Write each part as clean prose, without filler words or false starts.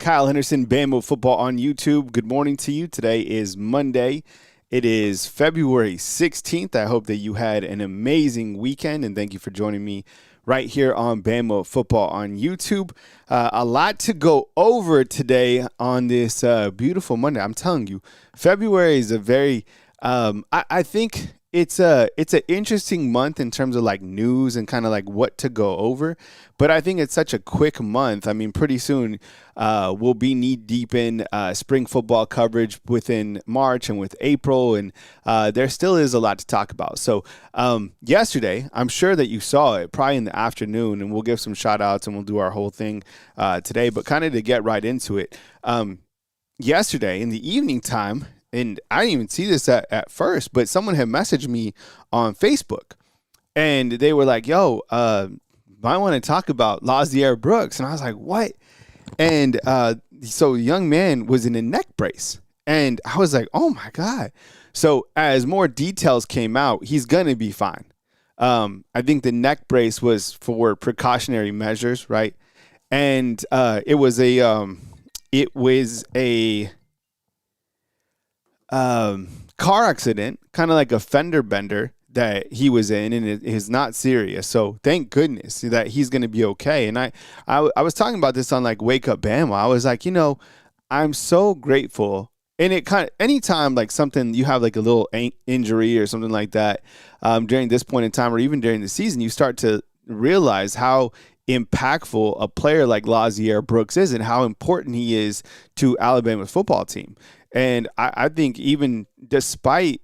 Kyle Henderson, Bama Football on YouTube. Good morning to you. Today is Monday. It is February 16th. I hope that you had an amazing weekend, and thank you for joining me right here on Bama Football on YouTube. A lot to go over today on this beautiful Monday. I'm telling you, February is a very, I think it's an interesting month in terms of like news and kind of like what to go over. But I think it's such a quick month. I mean, pretty soon we'll be knee deep in spring football coverage within March and with April. And there still is a lot to talk about. So yesterday, I'm sure that you saw it probably in the afternoon, and we'll give some shout outs and we'll do our whole thing today. But kind of to get right into it, yesterday in the evening time, and I didn't even see this at first, but someone had messaged me on Facebook, and they were like, yo, I want to talk about Lotzeir Brooks. And I was like, what? And so the young man was in a neck brace, and I was like, oh, my God. So as more details came out, he's going to be fine. I think the neck brace was for precautionary measures, right? And it was a car accident, kind of like a fender bender that he was in, and it is not serious. So thank goodness that he's going to be okay. And I was talking about this on like Wake Up Bama. I was like, I'm so grateful. And it kind of, anytime like something, you have like a little injury or something like that during this point in time, or even during the season, you start to realize how impactful a player like Lotzeir Brooks is and how important he is to Alabama's football team. And I think even despite,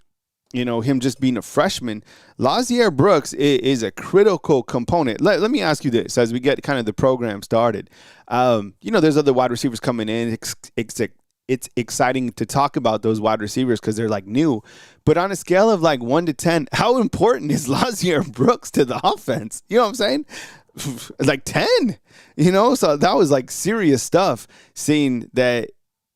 him just being a freshman, Lotzeir Brooks is a critical component. Let me ask you this as we get kind of the program started. There's other wide receivers coming in. It's exciting to talk about those wide receivers because they're like new. But on a scale of like 1 to 10, how important is Lotzeir Brooks to the offense? You know what I'm saying? Like 10, So that was like serious stuff, seeing that,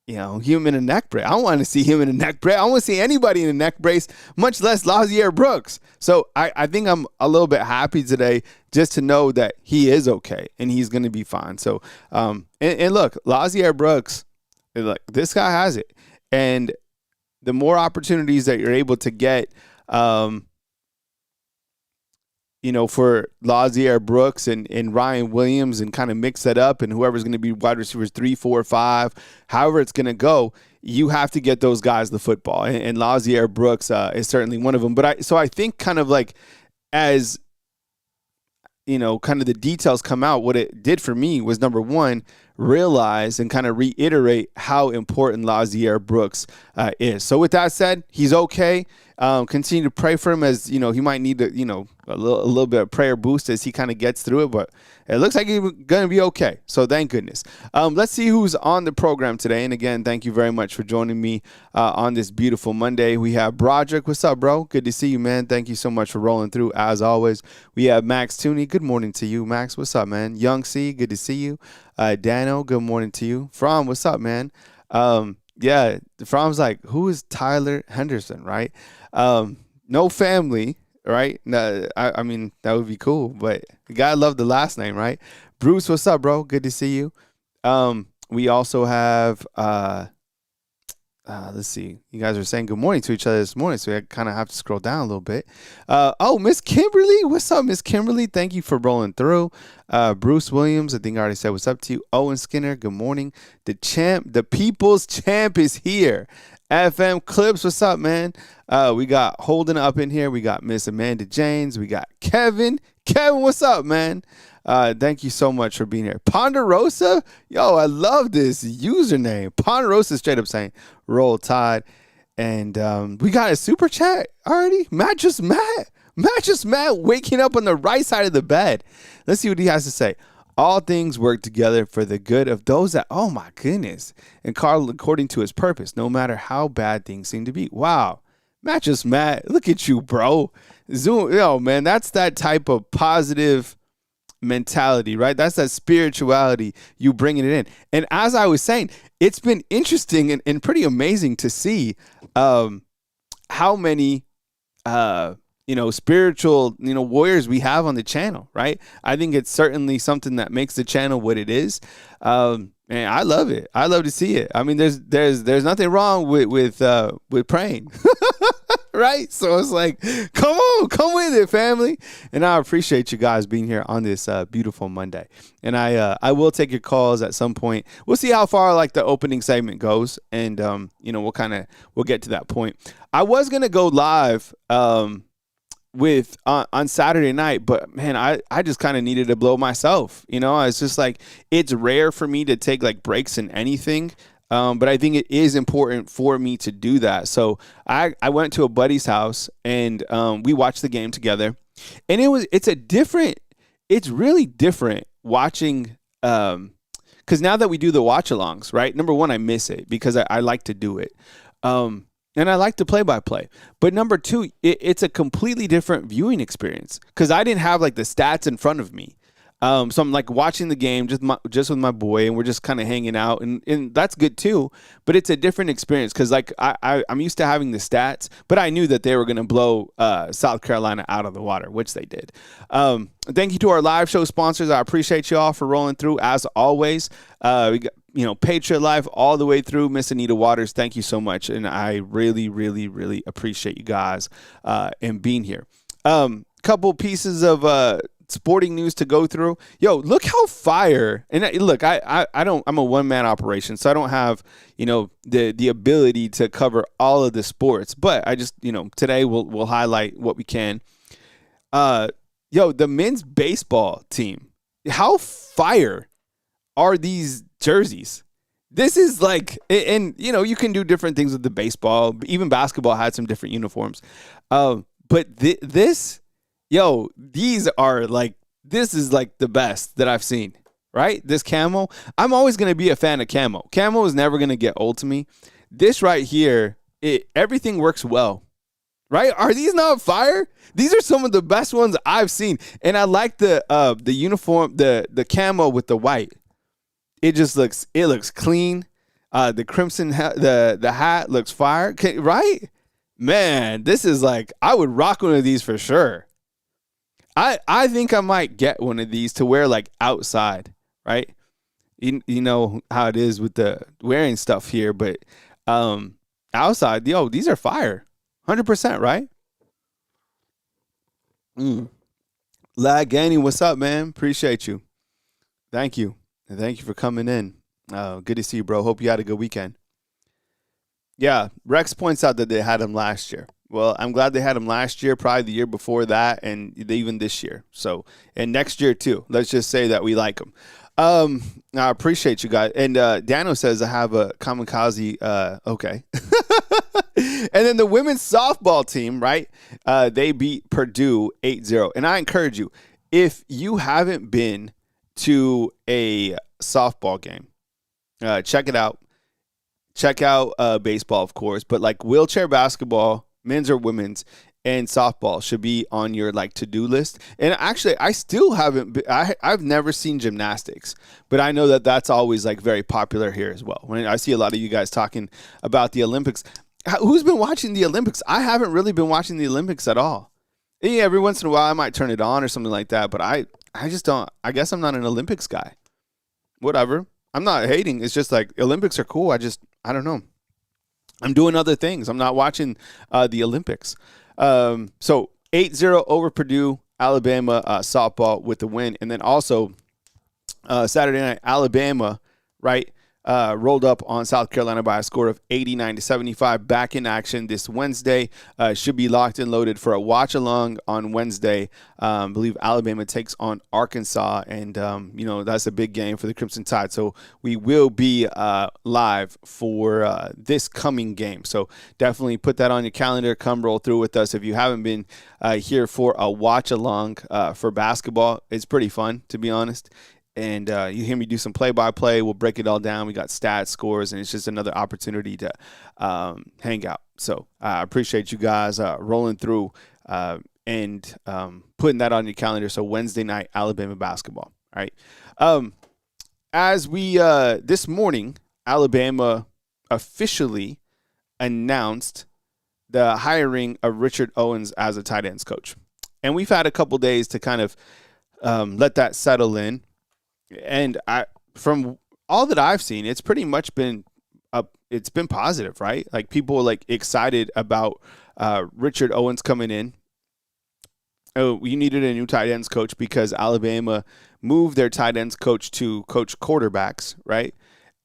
him in a neck brace. I don't want to see him in a neck brace. I don't want to see anybody in a neck brace, much less Lotzeir Brooks. So I think I'm a little bit happy today just to know that he is okay and he's going to be fine. So, and look, Lotzeir Brooks, like, this guy has it. And the more opportunities that you're able to get, for Lotzeir Brooks and Ryan Williams, and kind of mix that up, and whoever's going to be wide receivers 3, 4, 5, however it's going to go, you have to get those guys the football. And Lotzeir Brooks is certainly one of them. But I think kind of like as, kind of the details come out, what it did for me was, number one, realize and kind of reiterate how important Lotzeir Brooks is. So with that said, he's okay. Continue to pray for him, as he might need a little bit of prayer boost as he kind of gets through it, but it looks like he's gonna be okay. So thank goodness. Let's see who's on the program today. And again, thank you very much for joining me on this beautiful Monday. We have Broderick. What's up, bro? Good to see you, man. Thank you so much for rolling through as always. We have Max Tooney. Good morning to you, Max. What's up, man? Young C. Good to see you. Dano. Good morning to you. From. What's up, man? Yeah, From's like, who is Tyler Henderson, right? No family, right? No, I mean, that would be cool, but the guy loved the last name, right? Bruce, what's up, bro? Good to see you. We also have, let's see. You guys are saying good morning to each other this morning, so I kind of have to scroll down a little bit. Miss Kimberly. What's up, Miss Kimberly? Thank you for rolling through. Bruce Williams, I think I already said what's up to you. Owen Skinner, good morning. The champ, the people's champ is here. FM Clips, what's up, man? We got Holden up in here. We got Miss Amanda James. We got Kevin. Kevin, what's up, man? Thank you so much for being here. Ponderosa? Yo, I love this username. Ponderosa straight up saying, roll tide. And we got a super chat already. Matt waking up on the right side of the bed. Let's see what he has to say. All things work together for the good of those that, oh my goodness, and Carl, according to his purpose, no matter how bad things seem to be. Wow. Matt, look at you, bro. Zoom, man, that's that type of positive mentality, right? That's that spirituality, you bringing it in. And as I was saying, it's been interesting and pretty amazing to see how many spiritual, warriors we have on the channel, right? I think it's certainly something that makes the channel what it is. Man, I love it. I love to see it. I mean, there's nothing wrong with praying, right? So it's like, come on, come with it, family. And I appreciate you guys being here on this beautiful Monday. And I will take your calls at some point. We'll see how far like the opening segment goes, and we'll get to that point. I was gonna go live with on Saturday night, but man, I just kind of needed to blow myself. It's just like, it's rare for me to take like breaks in anything. But I think it is important for me to do that. So I went to a buddy's house, and we watched the game together, and it's really different watching, because now that we do the watch alongs, right? Number one, I miss it because I like to do it. And I like to play-by-play. But number two, it's a completely different viewing experience because I didn't have like the stats in front of me. So I'm like watching the game just with my boy, and we're just kind of hanging out, and that's good too. But it's a different experience because like I'm used to having the stats, but I knew that they were going to blow South Carolina out of the water, which they did. Thank you to our live show sponsors. I appreciate you all for rolling through as always. We got Patriot Life all the way through. Miss Anita Waters, thank you so much, and I really, really, really appreciate you guys and being here. Couple pieces of sporting news to go through. Yo, look how fire! And look, I'm a one-man operation, so I don't have the ability to cover all of the sports. But I just today we'll highlight what we can. The men's baseball team. How fire are these jerseys? This is like, and you can do different things with the baseball. Even basketball had some different uniforms. But these are like, this is like the best that I've seen, right? This camo, I'm always going to be a fan of camo. Camo is never going to get old to me. This right here, everything works well, right? Are these not fire? These are some of the best ones I've seen. And I like the uniform, the camo with the white. It looks clean. The crimson the hat looks fire, right? Man, this is like, I would rock one of these for sure. I think I might get one of these to wear like outside, right? You know how it is with the wearing stuff here, but outside, these are fire. 100%, right? Lagani, what's up, man? Appreciate you. Thank you. And thank you for coming in. Good to see you, bro. Hope you had a good weekend. Yeah, Rex points out that they had him last year. Well, I'm glad they had him last year, probably the year before that, and even this year. So, and next year too. Let's just say that we like him. I appreciate you guys. And Dano says I have a kamikaze. Okay. And then the women's softball team, right? They beat Purdue 8-0. And I encourage you, if you haven't been to a softball game, check it out. Check out baseball, of course, but like wheelchair basketball, men's or women's, and softball should be on your like to-do list. And actually, I still haven't. I've never seen gymnastics, but I know that that's always like very popular here as well. When I see a lot of you guys talking about the Olympics, who's been watching the Olympics? I haven't really been watching the Olympics at all. Yeah, every once in a while I might turn it on or something like that, but I just don't. I guess I'm not an Olympics guy. Whatever. I'm not hating. It's just like Olympics are cool. I don't know. I'm doing other things. I'm not watching the Olympics. So 8-0 over Purdue, Alabama softball with the win. And then also Saturday night, Alabama, right, rolled up on South Carolina by a score of 89-75. Back in action this Wednesday. Should be locked and loaded for a watch along on Wednesday. I believe Alabama takes on Arkansas, and that's a big game for the Crimson Tide. So we will be live for this coming game. So definitely put that on your calendar. Come roll through with us if you haven't been here for a watch along for basketball. It's pretty fun, to be honest. And you hear me do some play-by-play. We'll break it all down. We got stats, scores, and it's just another opportunity to hang out. So I appreciate you guys rolling through and putting that on your calendar. So Wednesday night, Alabama basketball. All right. As we this morning, Alabama officially announced the hiring of Richard Owens as a tight ends coach. And we've had a couple days to kind of let that settle in. And from all that I've seen, it's pretty much been it's been positive, right? Like people are like excited about Richard Owens coming in. Oh, we needed a new tight ends coach because Alabama moved their tight ends coach to coach quarterbacks, right?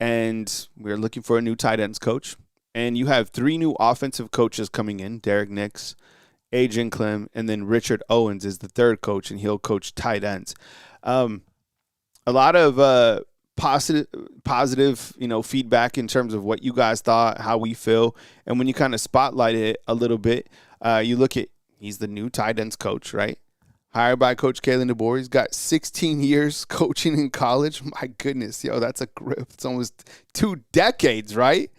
And we're looking for a new tight ends coach. And you have three new offensive coaches coming in: Derek Nix, Adrian Clem, and then Richard Owens is the third coach, and he'll coach tight ends. Um, a lot of positive, feedback in terms of what you guys thought, how we feel, and when you kind of spotlight it a little bit, you look at he's the new tight ends coach, right? Hired by Coach Kalen DeBoer. He's got 16 years coaching in college. My goodness, that's a grip. It's almost 2 decades, right?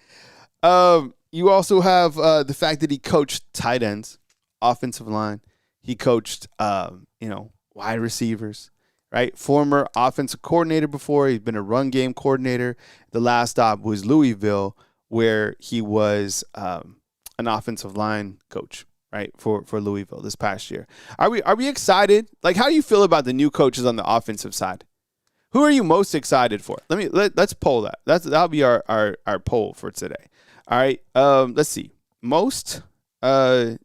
You also have the fact that he coached tight ends, offensive line. He coached, wide receivers, right? Former offensive coordinator before. He's been a run game coordinator. The last stop was Louisville, where he was an offensive line coach, right, for Louisville this past year. Are we excited? Like, how do you feel about the new coaches on the offensive side? Who are you most excited for? Let's poll that. That'll be our poll for today. All right. Let's see. Most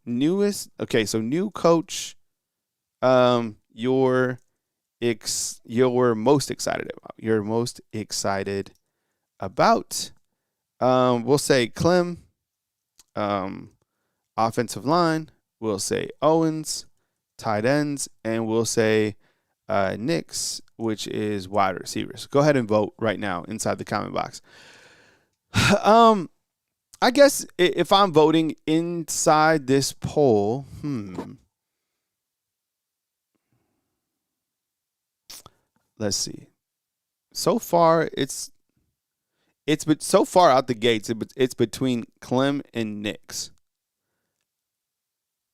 newest. Okay, so new coach. You're most excited about. You're most excited about. We'll say Clem. Offensive line. We'll say Owens. Tight ends, and we'll say Nix, which is wide receivers. Go ahead and vote right now inside the comment box. I guess if I'm voting inside this poll, let's see. So far, it's so far out the gates. It's between Clem and Nix.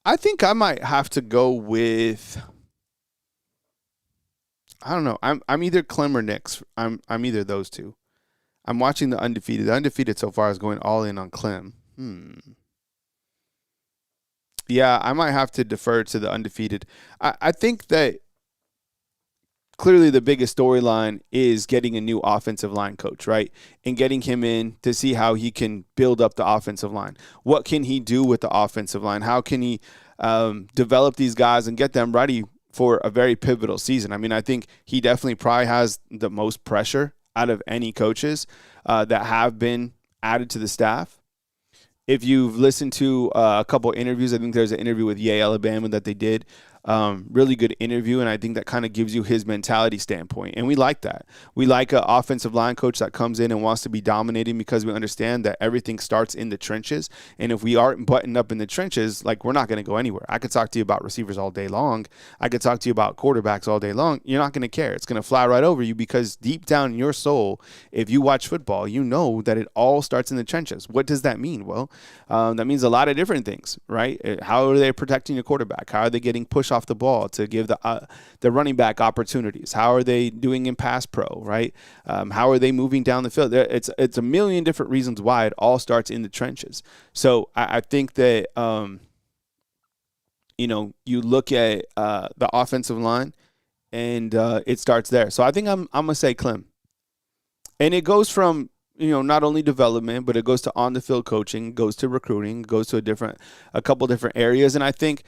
I think I might have to go with. I don't know. I'm either Clem or Nix. I'm either those two. I'm watching the undefeated. The undefeated so far is going all in on Clem. Yeah, I might have to defer to the undefeated. I think that clearly the biggest storyline is getting a new offensive line coach, right? And getting him in to see how he can build up the offensive line. What can he do with the offensive line? How can he develop these guys and get them ready for a very pivotal season? I mean, I think he definitely probably has the most pressure out of any coaches that have been added to the staff. If you've listened to a couple interviews, I think there's an interview with Yale, Alabama that they did. Really good interview, and I think that kind of gives you his mentality standpoint, and we like that. We like an offensive line coach that comes in and wants to be dominating because we understand that everything starts in the trenches, and if we aren't buttoned up in the trenches, like, we're not going to go anywhere. I could talk to you about receivers all day long. I could talk to you about quarterbacks all day long. You're not going to care. It's going to fly right over you because deep down in your soul, if you watch football, you know that it all starts in the trenches. What does that mean? Well, that means a lot of different things, right? How are they protecting your quarterback? How are they getting pushed off the ball to give the running back opportunities? How are they doing in pass pro, right? How are they moving down the field? It's a million different reasons why it all starts in the trenches. So I think that you look at the offensive line and it starts there. So I think I'm gonna say Clem, and it goes from not only development, but it goes to on the field coaching, goes to recruiting, goes to a couple different areas. And I think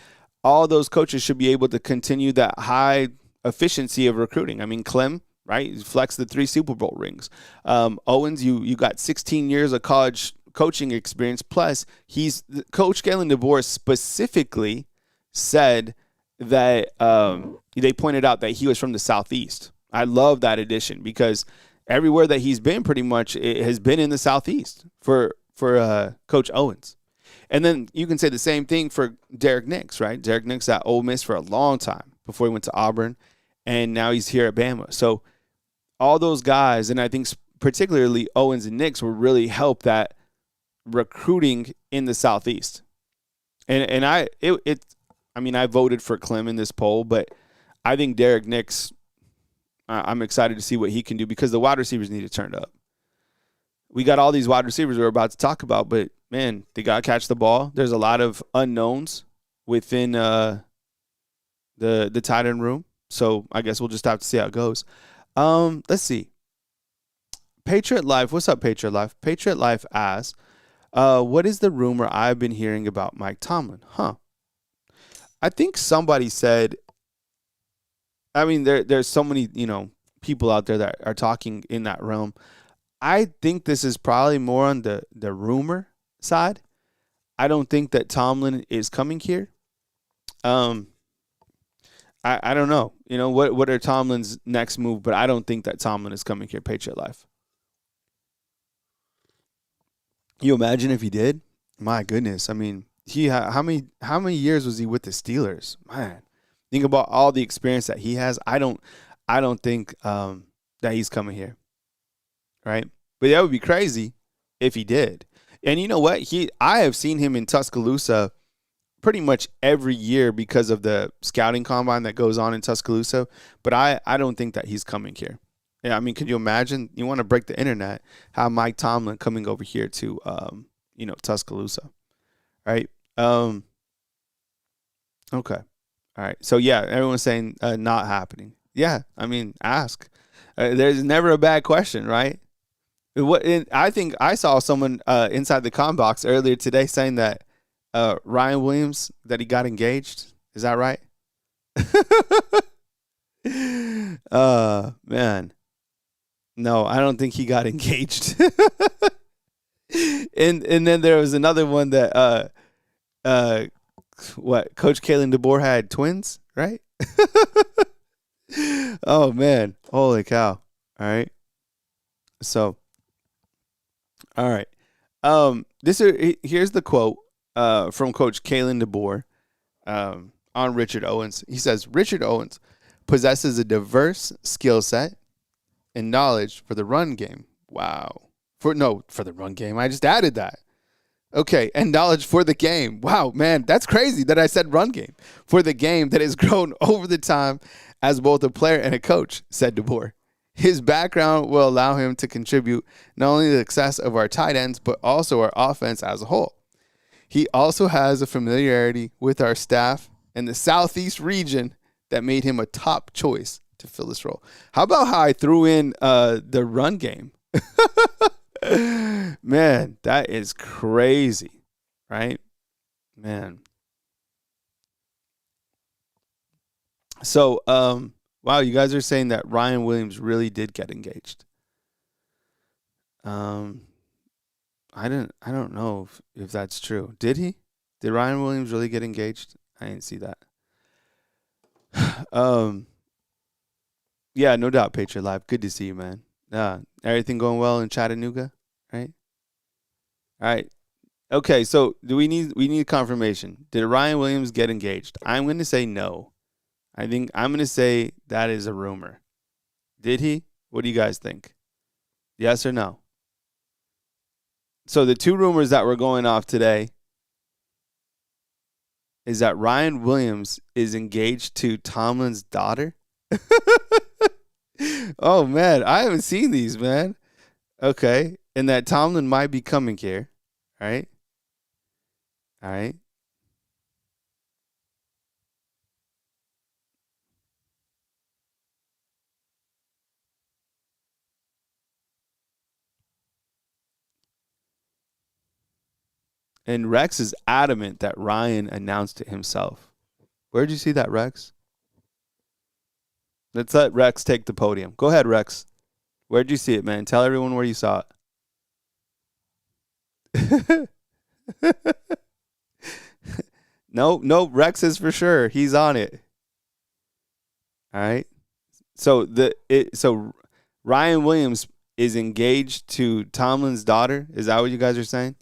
all those coaches should be able to continue that high efficiency of recruiting. I mean, Clem, right? He's flexed the 3 Super Bowl rings. Owens, you got 16 years of college coaching experience. Plus, Coach Kalen DeBoer specifically said that they pointed out that he was from the Southeast. I love that addition because everywhere that he's been, pretty much, it has been in the Southeast for Coach Owens. And then you can say the same thing for Derek Nix, right? Derek Nix at Ole Miss for a long time before he went to Auburn, and now he's here at Bama. So all those guys, and I think particularly Owens and Nix, will really help that recruiting in the Southeast. And I voted for Clem in this poll, but I think Derek Nix, I'm excited to see what he can do because the wide receivers need to turn up. We got all these wide receivers we're about to talk about, but, man, they got to catch the ball. There's a lot of unknowns within the tight end room, so I guess we'll just have to see how it goes. Let's see. Patriot Life. What's up, Patriot Life? Patriot Life asks, what is the rumor I've been hearing about Mike Tomlin? Huh. I think somebody said, I mean, there's so many, people out there that are talking in that realm. I think this is probably more on the rumor side. I don't think that Tomlin is coming here. I don't know. What are Tomlin's next move? But I don't think that Tomlin is coming here. Patriot Life. You imagine if he did? My goodness. I mean, how many years was he with the Steelers? Man, think about all the experience that he has. I don't think that he's coming here. Right? But that would be crazy if he did. And you know what? I have seen him in Tuscaloosa pretty much every year because of the scouting combine that goes on in Tuscaloosa. But I don't think that he's coming here. Yeah, I mean, could you imagine? You want to break the internet? How Mike Tomlin coming over here to, Tuscaloosa, right? Okay, all right. So yeah, everyone's saying not happening. Yeah, I mean, ask. There's never a bad question, right? I think I saw someone inside the com box earlier today saying that Ryan Williams, that he got engaged. Is that right? Man. No, I don't think he got engaged. and then there was another one that Coach Kalen DeBoer had twins, right? Oh man. Holy cow. All right. So all right. Here's the quote from Coach Kalen DeBoer on Richard Owens. He says, Richard Owens possesses a diverse skill set and knowledge for the run game. Wow. For the run game. I just added that. Okay. And knowledge for the game. Wow, man. That's crazy that I said run game. For the game that has grown over the time as both a player and a coach, said DeBoer. His background will allow him to contribute not only the success of our tight ends, but also our offense as a whole. He also has a familiarity with our staff in the Southeast region that made him a top choice to fill this role. How about how I threw in the run game? Man, that is crazy, right? Man. So, wow, you guys are saying that Ryan Williams really did get engaged. I don't know if that's true. Did he? Did Ryan Williams really get engaged? I didn't see that. Yeah, no doubt, Patriot Live. Good to see you, man. Everything going well in Chattanooga, right? All right. Okay, so we need confirmation. Did Ryan Williams get engaged? I'm going to say no. I think I'm going to say that is a rumor. Did he? What do you guys think? Yes or no? So the two rumors that were going off today is that Ryan Williams is engaged to Tomlin's daughter. Oh, man. I haven't seen these, man. Okay. And that Tomlin might be coming here. All right. All right. And Rex is adamant that Ryan announced it himself. Where'd you see that, Rex? Let's let Rex take the podium. Go ahead, Rex. Where'd you see it, man? Tell everyone where you saw it. No, Rex is for sure. He's on it. All right. So Ryan Williams is engaged to Tomlin's daughter. Is that what you guys are saying?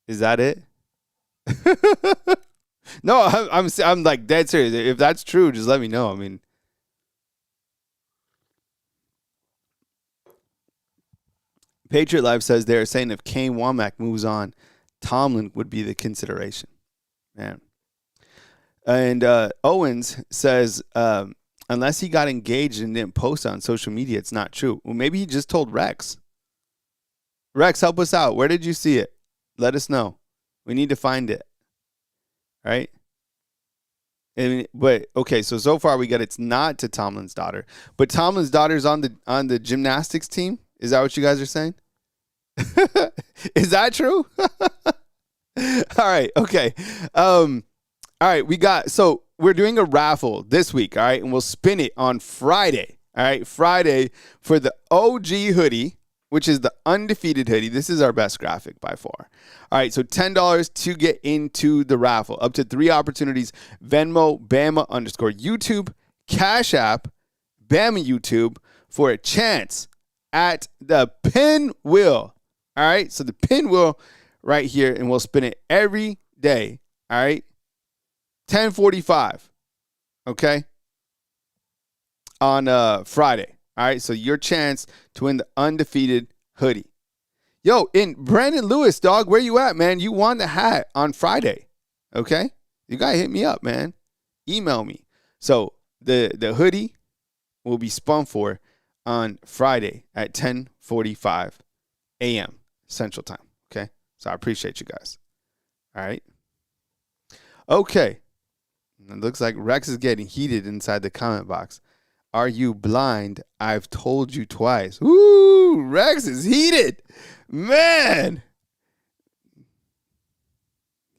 Is that it? No, I'm like dead serious. If that's true, just let me know. I mean, Patriot Live says they're saying if Kane Womack moves on, Tomlin would be the consideration. Man. And Owens says unless he got engaged and didn't post on social media, it's not true. Well, maybe he just told Rex. Rex, help us out. Where did you see it? Let us know. We need to find it. All right? But okay, so far we got it's not to Tomlin's daughter. But Tomlin's daughter's on the gymnastics team. Is that what you guys are saying? Is that true? All right. Okay. All right. We're doing a raffle this week. All right. And we'll spin it on Friday. All right. Friday for the OG hoodie, which is the undefeated hoodie. This is our best graphic by far. All right. So $10 to get into the raffle. Up to 3 opportunities. Venmo, Bama _YouTube, Cash App, Bama YouTube for a chance at the pinwheel. All right. So the pinwheel right here, and we'll spin it every day. All right. 10:45. Okay. On Friday. All right. So your chance to win the undefeated hoodie. Yo, in Brandon Lewis, dog, where you at, man? You won the hat on Friday. Okay. You gotta hit me up, man. Email me. So the hoodie will be spun for on Friday at 10:45 a.m. Central Time. Okay. So I appreciate you guys. All right. Okay. It looks like Rex is getting heated inside the comment box. Are you blind? I've told you twice. Woo! Rex is heated. Man.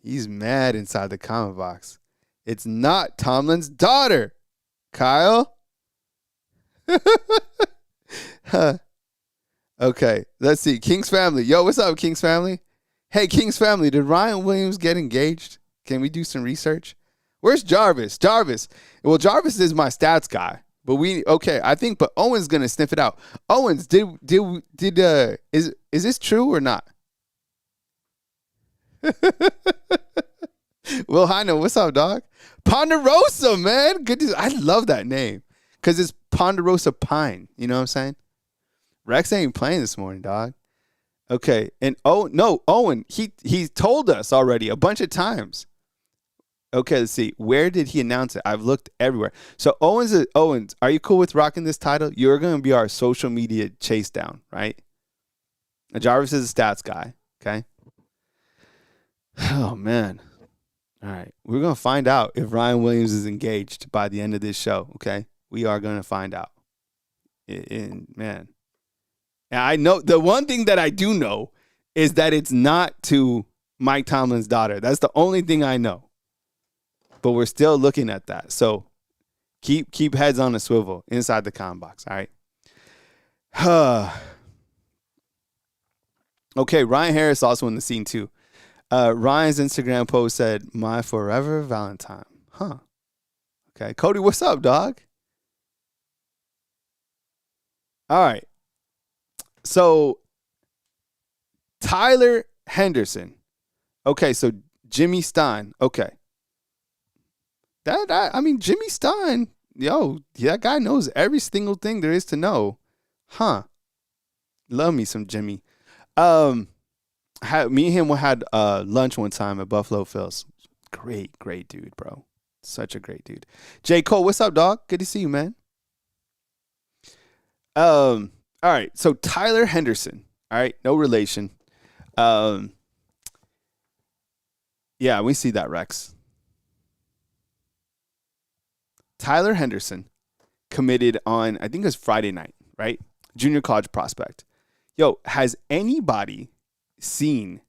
He's mad inside the comment box. It's not Tomlin's daughter. Kyle? Okay, let's see. King's family. Yo, what's up, King's family? Hey, King's family, did Ryan Williams get engaged? Can we do some research? Where's Jarvis? Well, Jarvis is my stats guy. But I think Owen's gonna sniff it out. Owens, is this true or not? Well, Heino, what's up, dog? Ponderosa, man. I love that name. Because it's Ponderosa Pine. You know what I'm saying? Rex ain't playing this morning, dog. Okay. And Owen, he told us already a bunch of times. Okay, let's see. Where did he announce it? I've looked everywhere. So Owens, are you cool with rocking this title? You're going to be our social media chase down, right? Jarvis is a stats guy, okay? Oh, man. All right. We're going to find out if Ryan Williams is engaged by the end of this show, okay? We are going to find out. Man. And I know the one thing that I do know is that it's not to Mike Tomlin's daughter. That's the only thing I know. But we're still looking at that. So keep heads on a swivel inside the comment box, all right? Okay, Ryan Harris also in the scene too. Ryan's Instagram post said, "My forever Valentine." Huh. Okay. Cody, what's up, dog? All right. So Tyler Henderson. Okay, so Jimmy Stein. Okay. Jimmy Stein, that guy knows every single thing there is to know. Huh. Love me some Jimmy. Me and him had lunch one time at Buffalo Phil's. Great dude, bro. Such a great dude. J. Cole, what's up, dog? Good to see you, man. All right. So Tyler Henderson. All right. No relation. Yeah, we see that, Rex. Tyler Henderson committed on, I think it was Friday night, right? Junior college prospect. Yo, has anybody seen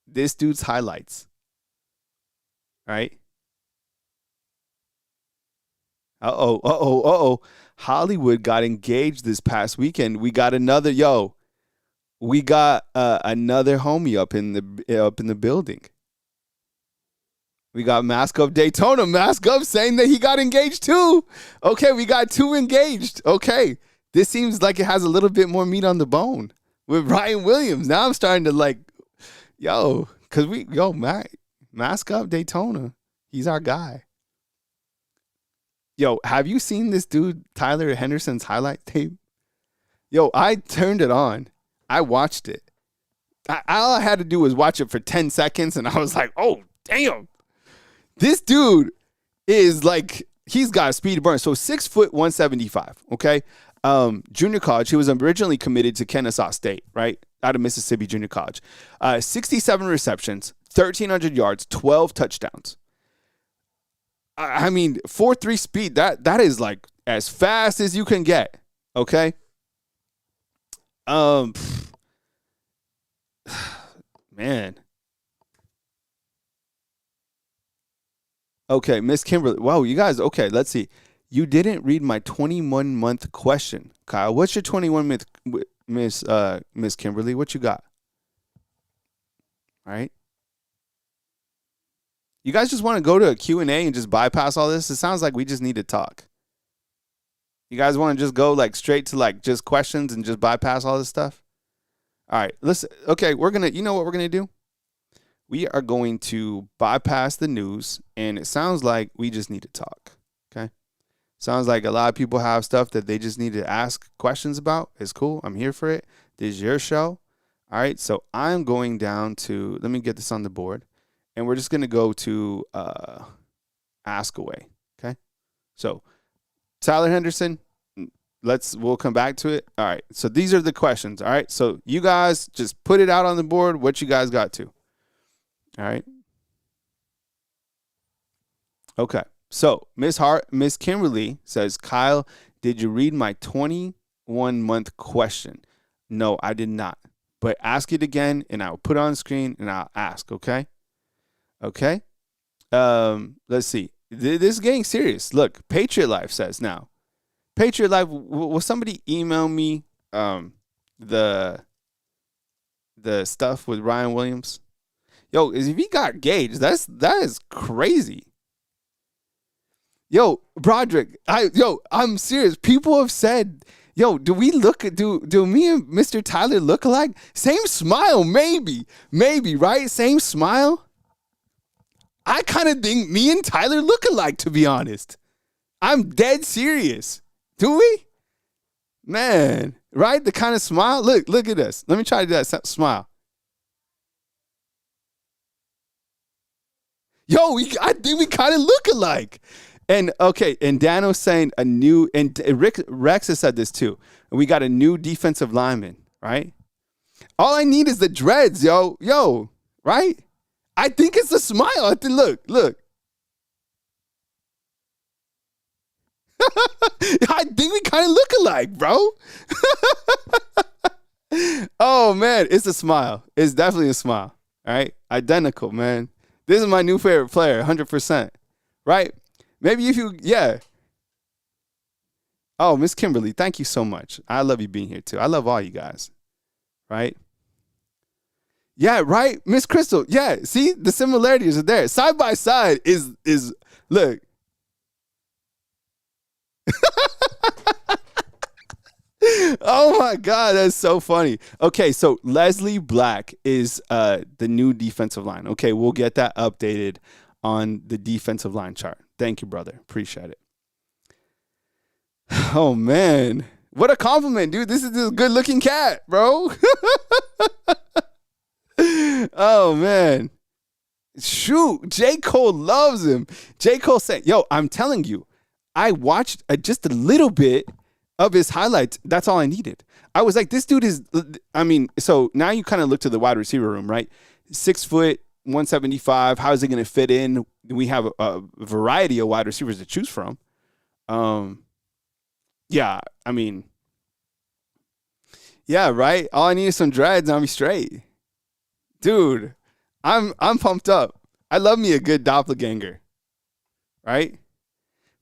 this dude's highlights? Right? Hollywood got engaged this past weekend. We got another homie up in the building. We got Mask Up Daytona. Mask Up saying that he got engaged too. Okay, we got 2 engaged. Okay, this seems like it has a little bit more meat on the bone with Ryan Williams. Now I'm starting to Mask Up Daytona. He's our guy. Yo, have you seen this dude, Tyler Henderson's highlight tape? Yo, I turned it on. I watched it. All I had to do was watch it for 10 seconds, and I was like, oh, damn. This dude is like, he's got a speed to burn. So 6 foot 175, okay? Junior college, he was originally committed to Kennesaw State, right? Out of Mississippi Junior College. 67 receptions, 1,300 yards, 12 touchdowns. 4.3 speed, that is like as fast as you can get, okay? Um, man. Okay, Miss Kimberly. Wow, you guys. Okay, let's see. You didn't read my 21-month question, Kyle. What's your 21-month, Miss Kimberly? What you got? All right. You guys just want to go to a Q&A and just bypass all this? It sounds like we just need to talk. You guys want to just go like straight to like just questions and just bypass all this stuff? All right, listen. Okay, you know what we're gonna do? We are going to bypass the news, and it sounds like we just need to talk. Okay, sounds like a lot of people have stuff that they just need to ask questions about. It's cool. I'm here for it. This is your show. All right, so I'm going down to, let me get this on the board, and we're just gonna go to ask away. Okay, so Tyler Henderson, we'll come back to it. All right. So these are the questions. All right. So you guys just put it out on the board what you guys got to. All right. Okay. So Miss Kimberly says, Kyle, did you read my 21-month question? No, I did not. But ask it again and I'll put it on the screen and I'll ask. Okay. Okay. Let's see. This is getting serious. Look, Patriot Life says now. Patriot Life, will somebody email me the stuff with Ryan Williams? Yo, if he got engaged, that is crazy. Yo, Broderick, I'm serious. People have said, yo, do me and Mr. Tyler look alike? Same smile, maybe, right? Same smile. I kind of think me and Tyler look alike, to be honest. I'm dead serious. Do we? Man, right? The kind of smile. Look at us. Let me try to do that smile. Yo, I think we kind of look alike. And okay, and Dano's saying and Rex has said this too. We got a new defensive lineman, right? All I need is the dreads, yo, right? I think it's the smile. I think, look. I think we kind of look alike, bro. Oh, man. It's a smile. It's definitely a smile. All right. Identical, man. This is my new favorite player, 100%. Right? Maybe yeah. Oh, Miss Kimberly, thank you so much. I love you being here, too. I love all you guys. Right? Yeah, right? Miss Crystal. Yeah. See, the similarities are there. Side by side is look. Oh my God, that's so funny. Okay, so Leslie Black is the new defensive line. Okay, we'll get that updated on the defensive line chart. Thank you, brother. Appreciate it. Oh man, what a compliment, dude. This is a good-looking cat, bro. Oh man, shoot, J. Cole loves him. J. Cole said, "Yo, I'm telling you, I watched just a little bit of his highlights. That's all I needed. I was like, this dude is, I mean, so now you kind of look to the wide receiver room, right? 6 foot, 175. How is it going to fit in? We have a variety of wide receivers to choose from. Yeah, I mean, yeah, right? All I need is some dreads and I'll be straight. Dude, I'm pumped up. I love me a good doppelganger, right?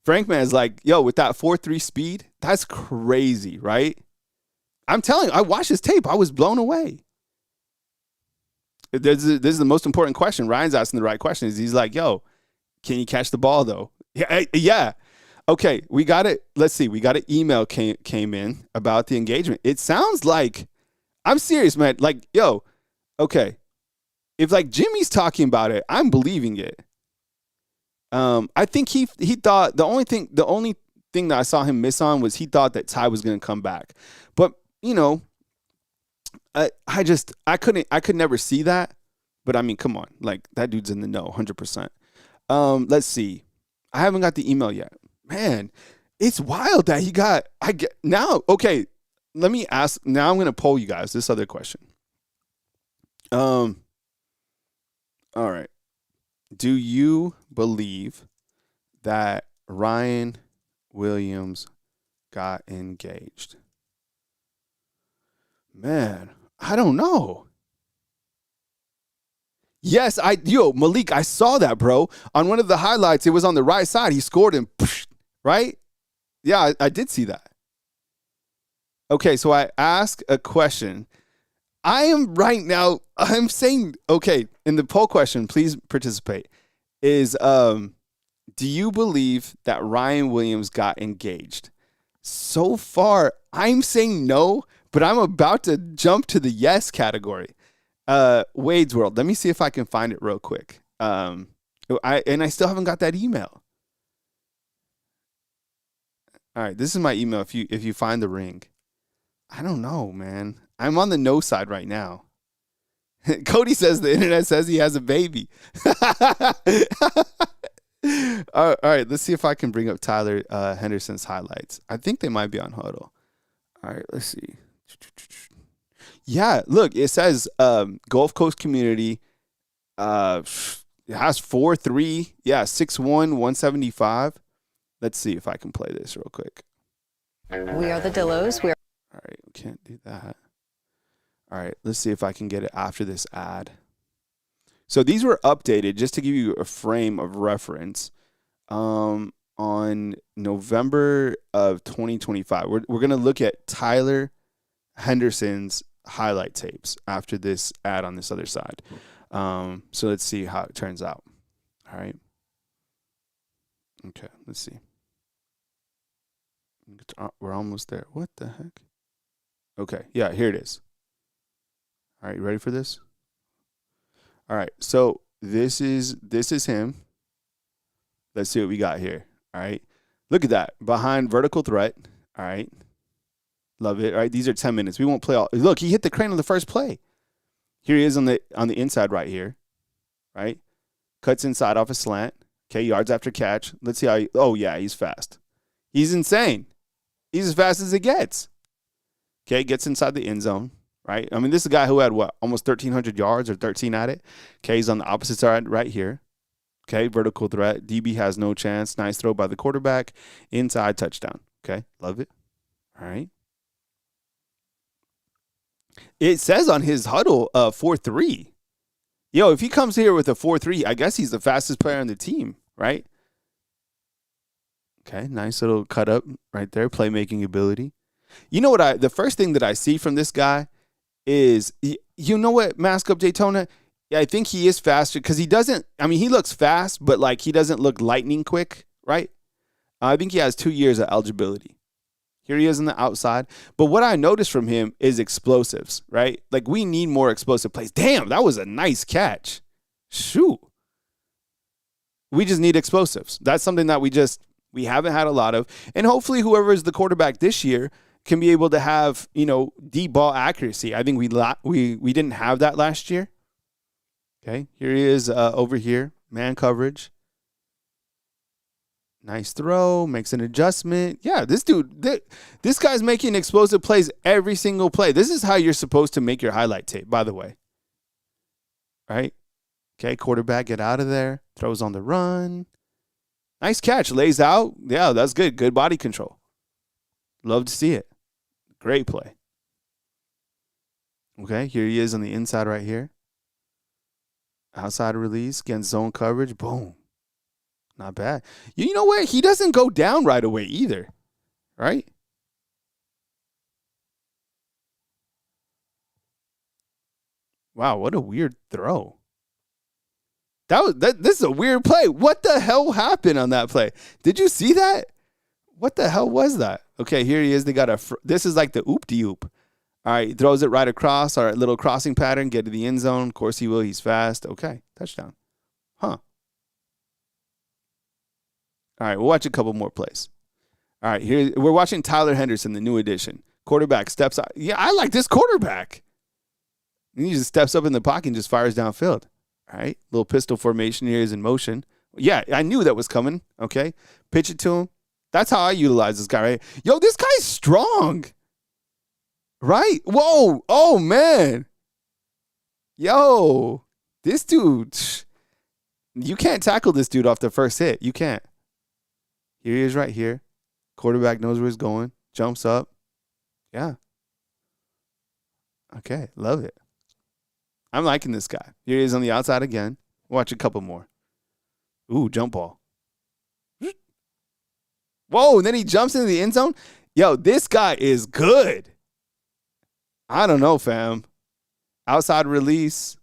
Frankman is like, yo, with that 4.3 speed, that's crazy, right? I'm telling you, I watched his tape. I was blown away. This is the most important question. Ryan's asking the right question. He's like, yo, can you catch the ball, though? Yeah. Okay, we got it. Let's see. We got an email came in about the engagement. It sounds like, I'm serious, man. Like, yo, okay. If, like, Jimmy's talking about it, I'm believing it. I think he thought the only thing that I saw him miss on was he thought that Ty was going to come back, but you know, I could never see that. But I mean, come on, like that dude's in the know, 100%. Let's see, I haven't got the email yet, man. It's wild that he got. I get now. Okay, let me ask. Now I'm going to poll you guys this other question. All right. Do you believe that Ryan Williams got engaged? Man, I don't know. Yes, Malik, I saw that, bro. On one of the highlights, it was on the right side. He scored and right? Yeah, I did see that. Okay, so I ask a question. I am right now, I'm saying, okay, in the poll question, please participate. Is do you believe that Ryan Williams got engaged? So far, I'm saying no, but I'm about to jump to the yes category. Wade's World. Let me see if I can find it real quick. I still haven't got that email. All right, this is my email. If you find the ring, I don't know, man. I'm on the no side right now. Cody says the internet says he has a baby. All right, let's see if I can bring up Tyler Henderson's highlights. I think they might be on Huddle. All right, let's see. Yeah, look, it says Gulf Coast Community. It has 4'3". Yeah, 6'1", 175. Let's see if I can play this real quick. We are the Dillos. All right, we can't do that. All right, let's see if I can get it after this ad. So these were updated just to give you a frame of reference on November of 2025. We're going to look at Tyler Henderson's highlight tapes after this ad on this other side. So let's see how it turns out. All right. Okay, let's see. We're almost there. What the heck? Okay, yeah, here it is. All right, you ready for this? All right, so this is him. Let's see what we got here. All right, look at that behind vertical threat. All right, love it. All right, these are 10 minutes. We won't play all. Look, he hit the crane on the first play. Here he is on the inside right here. Right, cuts inside off a slant. Okay, yards after catch. Let's see how. Oh yeah, he's fast. He's insane. He's as fast as it gets. Okay, gets inside the end zone. Right? I mean, this is a guy who had, almost 1,300 yards or 13 at it. Okay, he's on the opposite side right here. Okay, vertical threat. DB has no chance. Nice throw by the quarterback. Inside touchdown. Okay, love it. All right. It says on his huddle 4.3. Yo, if he comes here with a 4.3, I guess he's the fastest player on the team, right? Okay, nice little cut up right there. Playmaking ability. You know what? The first thing that I see from this guy is, you know what, Mask Up Daytona? Yeah, I think he is faster because he doesn't, I mean, he looks fast, but like he doesn't look lightning quick, right? I think he has 2 years of eligibility. Here he is on the outside. But what I noticed from him is explosives, right? Like we need more explosive plays. Damn, that was a nice catch. Shoot. We just need explosives. That's something that we haven't had a lot of. And hopefully whoever is the quarterback this year can be able to have, deep ball accuracy. I think we didn't have that last year. Okay, here he is over here, man coverage. Nice throw, makes an adjustment. Yeah, this guy's making explosive plays every single play. This is how you're supposed to make your highlight tape, by the way. Right? Okay, quarterback, get out of there. Throws on the run. Nice catch, lays out. Yeah, that's good. Good body control. Love to see it. Great play. Okay, here he is on the inside right here. Outside release, against zone coverage. Boom. Not bad. You know what? He doesn't go down right away either. Right? Wow, what a weird throw. This is a weird play. What the hell happened on that play? Did you see that? What the hell was that? Okay, here he is. They got this is like the oop-de-oop. All right, he throws it right across. All right, little crossing pattern, get to the end zone. Of course he will. He's fast. Okay, touchdown. Huh. All right, we'll watch a couple more plays. All right, here we're watching Tyler Henderson, the new addition. Quarterback steps out. Yeah, I like this quarterback. And he just steps up in the pocket and just fires downfield. All right, little pistol formation here is in motion. Yeah, I knew that was coming. Okay, pitch it to him. That's how I utilize this guy, right? Yo, this guy's strong. Right? Whoa. Oh, man. Yo, this dude. You can't tackle this dude off the first hit. You can't. Here he is right here. Quarterback knows where he's going. Jumps up. Yeah. Okay, love it. I'm liking this guy. Here he is on the outside again. Watch a couple more. Ooh, jump ball. Whoa, and then he jumps into the end zone. Yo, this guy is good. I don't know, fam. Outside release.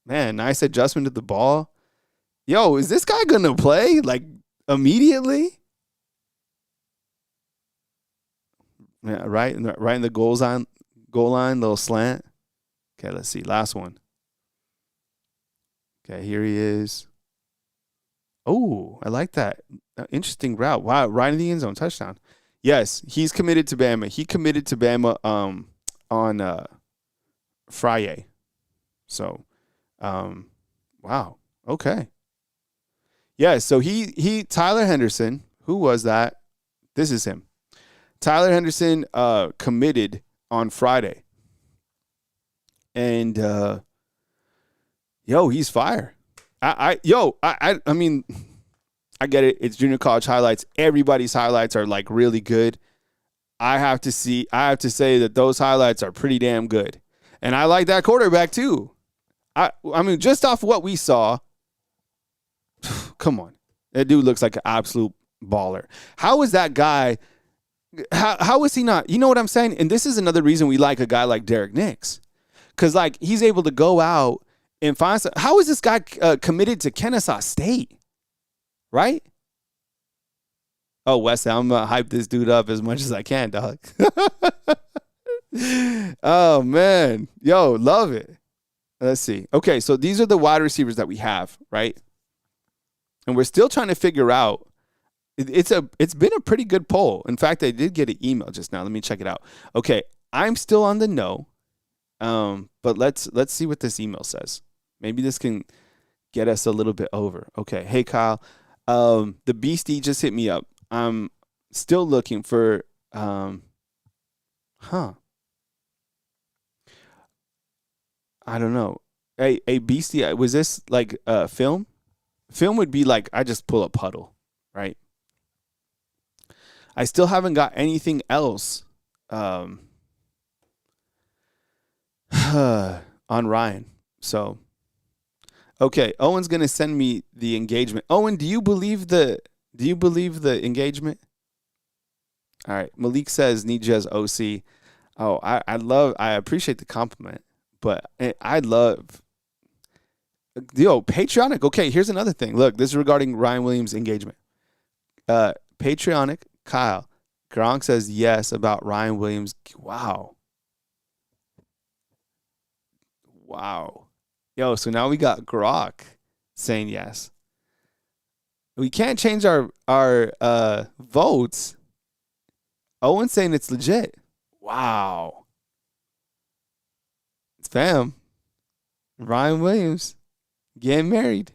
Man, nice adjustment to the ball. Yo, is this guy going to play like immediately? Yeah, right in the goal line, little slant. Okay, let's see. Last one. Okay, here he is. Oh, I like that. Interesting route. Wow, right in the end zone, touchdown. Yes, he's committed to Bama. He committed to Bama on Friday. So, wow. Okay. Yeah, so he Tyler Henderson, who was that? This is him. Tyler Henderson committed on Friday. And he's fire. I mean, I get it. It's junior college highlights. Everybody's highlights are like really good. I have to say that those highlights are pretty damn good. And I like that quarterback too. I mean, just off what we saw, come on. That dude looks like an absolute baller. How is that guy? How is he not? You know what I'm saying? And this is another reason we like a guy like Derek Nix. Because, like, he's able to go out and find some. How is this guy committed to Kennesaw State? Right? Oh, Wesley, I'm going to hype this dude up as much as I can, dog. Oh, man. Yo, love it. Let's see. Okay, so these are the wide receivers that we have, right? And we're still trying to figure out. It's been a pretty good poll. In fact, I did get an email just now. Let me check it out. Okay, I'm still on the no. But let's see what this email says. Maybe this can get us a little bit over. Okay. Hey, Kyle. The Beastie just hit me up. I'm still looking for, I don't know. Hey, Beastie, was this like film? Film would be like, I just pull a puddle, right? I still haven't got anything else, on Ryan. So, okay, Owen's gonna send me the engagement. Owen, do you believe the engagement? All right. Malik says need you as OC. Oh, I appreciate the compliment, but I love Patreonic. Okay, here's another thing. Look, this is regarding Ryan Williams' engagement. Patreonic, Kyle. Gronk says yes about Ryan Williams. Wow. Yo, so now we got Grok saying yes. We can't change our votes. Owen's saying it's legit. Wow. It's fam. Ryan Williams getting married.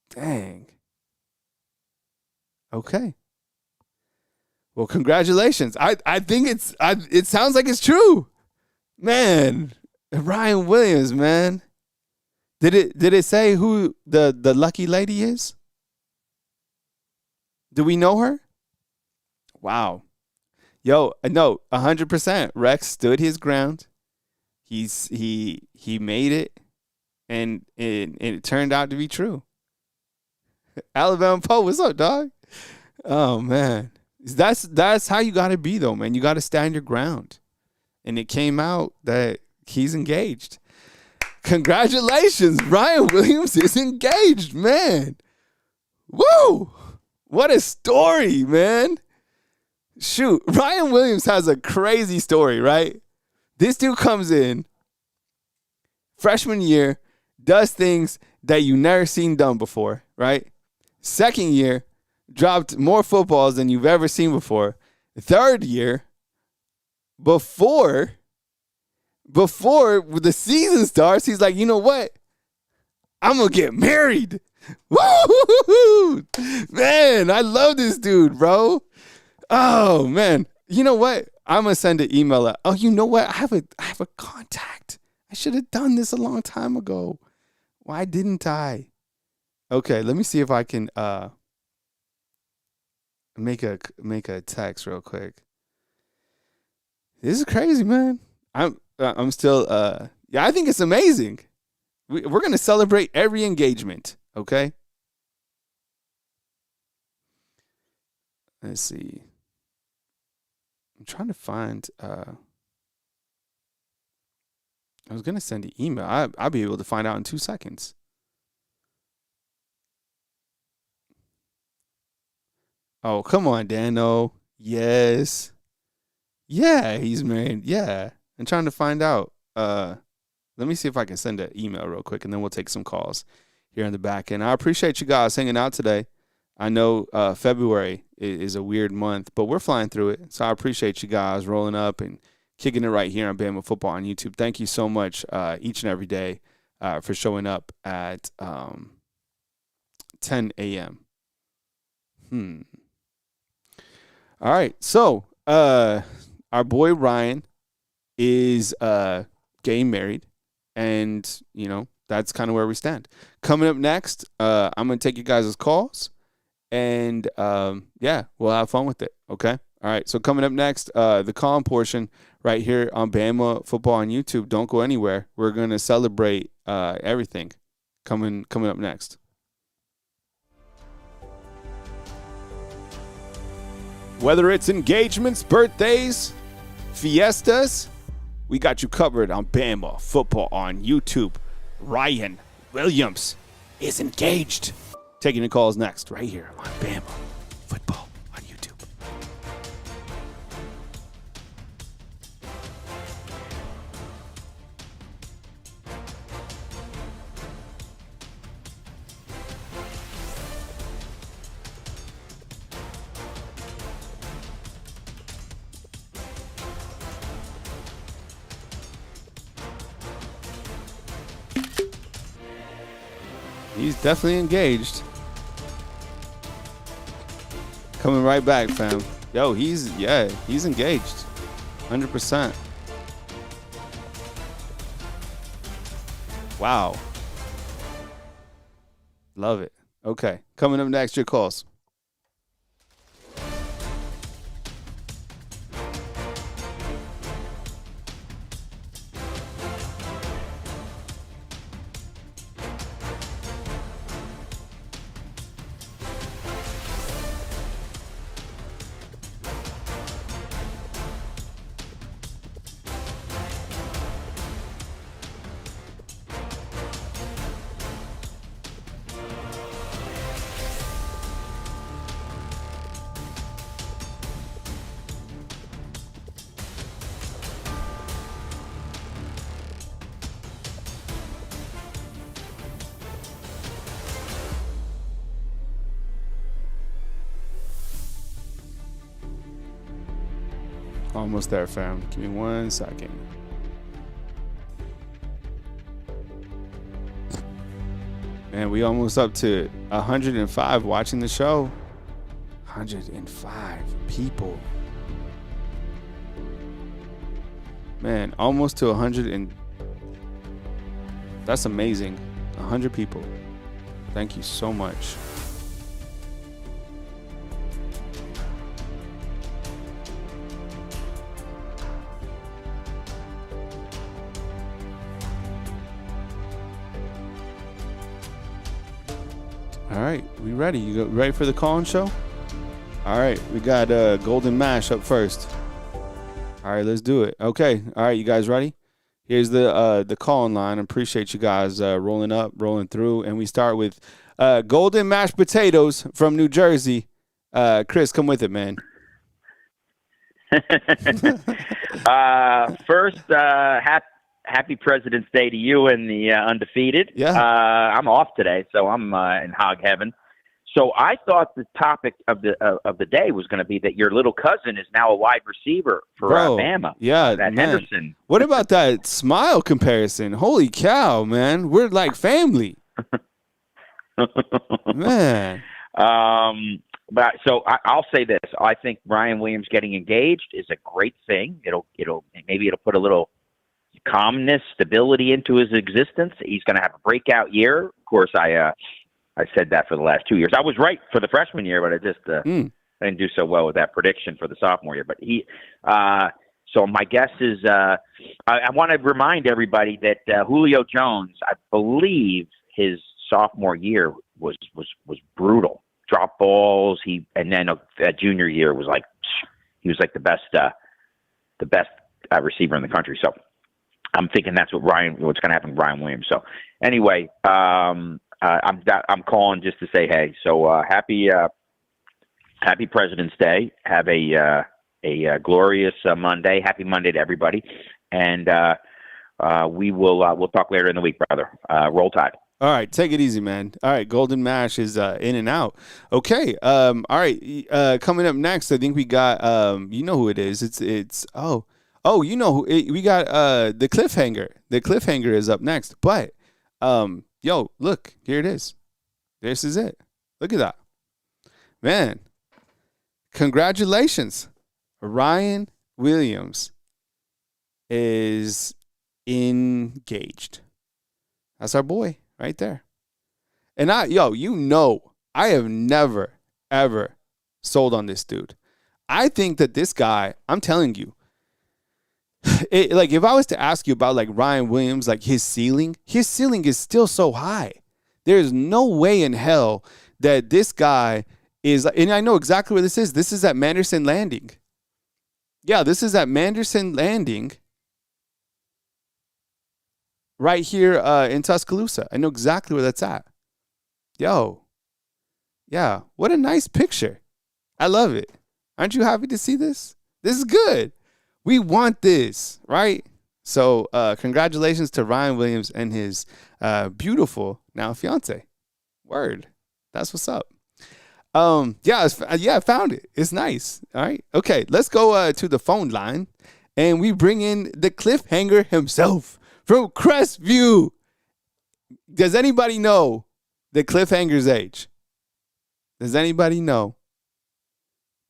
Dang. Okay. Well, congratulations. I think it sounds like it's true. Man, Ryan Williams, man. Did it say who the lucky lady is? Do we know her? Wow. Yo, no, 100%. Rex stood his ground. He made it, and it turned out to be true. Alabama Poe, what's up, dog? Oh man, that's how you got to be though, man. You got to stand your ground. And it came out that he's engaged. Congratulations, Ryan Williams is engaged, man. Woo! What a story, man. Shoot, Ryan Williams has a crazy story, right? This dude comes in, freshman year, does things that you never seen done before, right? Second year, dropped more footballs than you've ever seen before. Third year, before the season starts, he's like, you know what? I'm going to get married. Woo! Man, I love this dude, bro. Oh, man. You know what? I'm going to send an email out. Oh, you know what? I have a contact. I should have done this a long time ago. Why didn't I? Okay, let me see if I can make a text real quick. This is crazy, man. I'm still I think it's amazing. We're gonna celebrate every engagement. Okay. Let's see. I'm trying to find. I was gonna send an email. I'll be able to find out in 2 seconds. Oh, come on, Dano. Yes. Yeah, he's married. Yeah. I'm trying to find out. Let me see if I can send an email real quick, and then we'll take some calls here in the back end. I appreciate you guys hanging out today. I know February is a weird month, but we're flying through it. So I appreciate you guys rolling up and kicking it right here on Bama Football on YouTube. Thank you so much each and every day for showing up at 10 a.m. All right. So our boy Ryan is getting married, and, you know, that's kind of where we stand. Coming up next, I'm going to take you guys' calls. And, we'll have fun with it, okay? All right, so coming up next, the calling portion right here on Bama Football on YouTube. Don't go anywhere. We're going to celebrate everything coming up next. Whether it's engagements, birthdays, fiestas, we got you covered on Bama Football on YouTube. Ryan Williams is engaged. Taking the calls next, right here on Bama Football on YouTube. He's definitely engaged. Coming right back, fam. Yo, he's engaged. 100%. Wow. Love it. Okay. Coming up next, your calls. Almost there, fam. Give me 1 second. Man, we almost up to 105 watching the show. 105 people. Man, almost to 100 and that's amazing. 100 people. Thank you so much. All right, we ready? You ready for the call-in show? All right, we got Golden Mash up first. All right, let's do it. Okay, all right, you guys ready? Here's the call-in line. I appreciate you guys rolling up, rolling through, and we start with Golden Mashed Potatoes from New Jersey. Chris, come with it, man. First, happy President's Day to you and the undefeated. Yeah. I'm off today, so I'm in hog heaven. So I thought the topic of the day was going to be that your little cousin is now a wide receiver for Bama. Yeah, that man. Henderson. What about that smile comparison? Holy cow, man! We're like family, man. But so I'll say this: I think Ryan Williams getting engaged is a great thing. It'll put a little calmness, stability into his existence. He's going to have a breakout year. Of course, I said that for the last 2 years. I was right for the freshman year, but I just I didn't do so well with that prediction for the sophomore year. But So my guess is I want to remind everybody that Julio Jones, I believe his sophomore year was brutal. Drop balls. And then junior year was like he was like the best receiver in the country. So I'm thinking that's what's going to happen with Ryan Williams. So anyway, I'm calling just to say hey. So happy President's Day. Have a glorious Monday. Happy Monday to everybody, and we'll talk later in the week, brother. Roll Tide. All right, take it easy, man. All right, Golden Mash is in and out. Okay. All right. Coming up next, I think we got you know who it is. It's you know who we got. The cliffhanger. The cliffhanger is up next. But yo, look, here it is. This is it. Look at that, man. Congratulations, Ryan Williams is engaged. That's our boy. Right there. And I have never, ever sold on this dude. I think that this guy, I'm telling you, like if I was to ask you about like Ryan Williams, like his ceiling is still so high. There's no way in hell that this guy is, and I know exactly where this is. This is at Manderson Landing. Yeah, this is at Manderson Landing. Right here in Tuscaloosa. I know exactly where that's at. Yo. Yeah. What a nice picture. I love it. Aren't you happy to see this? This is good. We want this, right? So congratulations to Ryan Williams and his beautiful now fiance. Word. That's what's up. I found it. It's nice. All right. Okay. Let's go to the phone line and we bring in the cliffhanger himself. From Crestview. Does anybody know the cliffhanger's age? Does anybody know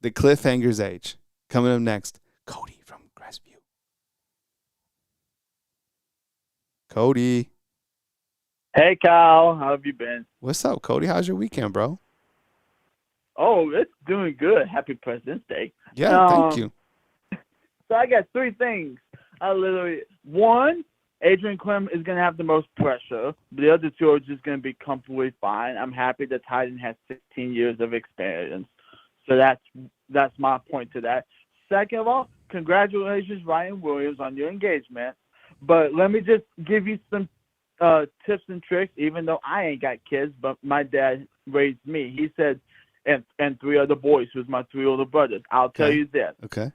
the cliffhanger's age? Coming up next, Cody from Crestview. Cody. Hey, Kyle. How have you been? What's up, Cody? How's your weekend, bro? Oh, it's doing good. Happy President's Day. Yeah, thank you. So I got three things. One, Adrian Clem is going to have the most pressure. The other two are just going to be comfortably fine. I'm happy that Titan has 16 years of experience. So that's my point to that. Second of all, congratulations, Ryan Williams, on your engagement. But let me just give you some tips and tricks, even though I ain't got kids, but my dad raised me. He said, and three other boys, who's my three older brothers. I'll tell you this. Okay.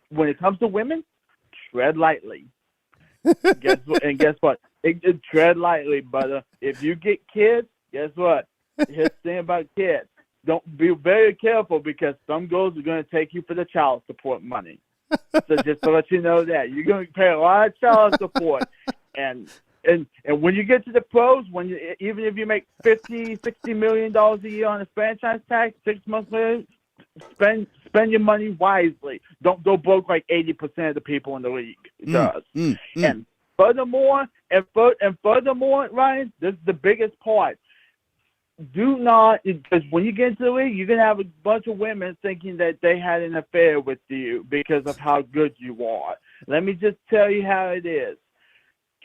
When it comes to women, tread lightly. Guess what? Tread lightly, brother. If you get kids, guess what? Here's the thing about kids. Don't be very careful because some girls are going to take you for the child support money. So just to let you know that you're going to pay a lot of child support, and when you get to the pros, even if you make $50-60 million a year on a franchise tag, 6 months later, spend your money wisely. Don't go broke like 80% of the people in the league does. And furthermore, Ryan, this is the biggest part. Do not, because when you get into the league, you're going to have a bunch of women thinking that they had an affair with you because of how good you are. Let me just tell you how it is.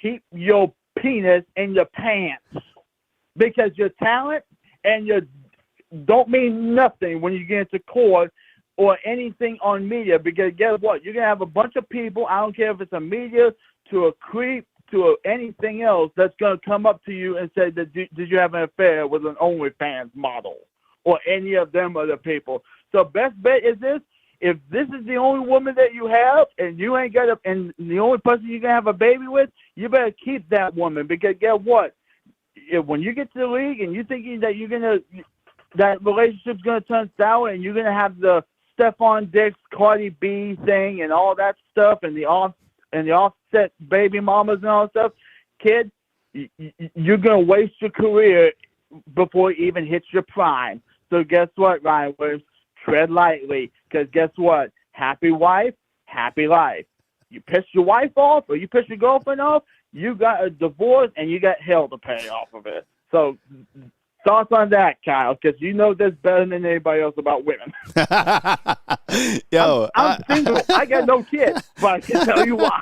Keep your penis in your pants because your talent and your don't mean nothing when you get into court or anything on media, because guess what? You're going to have a bunch of people, I don't care if it's a media, to a creep, to anything else, that's going to come up to you and say, did you have an affair with an OnlyFans model or any of them other people? So best bet is this. If this is the only woman that you have and you ain't got and the only person you're going to have a baby with, you better keep that woman, because guess what? When you get to the league and you're thinking that that relationship's going to turn sour and you're going to have the Stephon Diggs, Cardi B thing and all that stuff and the offset baby mamas and all that stuff, kid, you're going to waste your career before it even hits your prime. So guess what, Ryan Williams? Tread lightly, because guess what? Happy wife, happy life. You piss your wife off or you piss your girlfriend off, you got a divorce and you got hell to pay off of it. So Thoughts on that, Kyle? Because you know this better than anybody else about women. Yo, I'm single. I got no kids, but I can tell you why.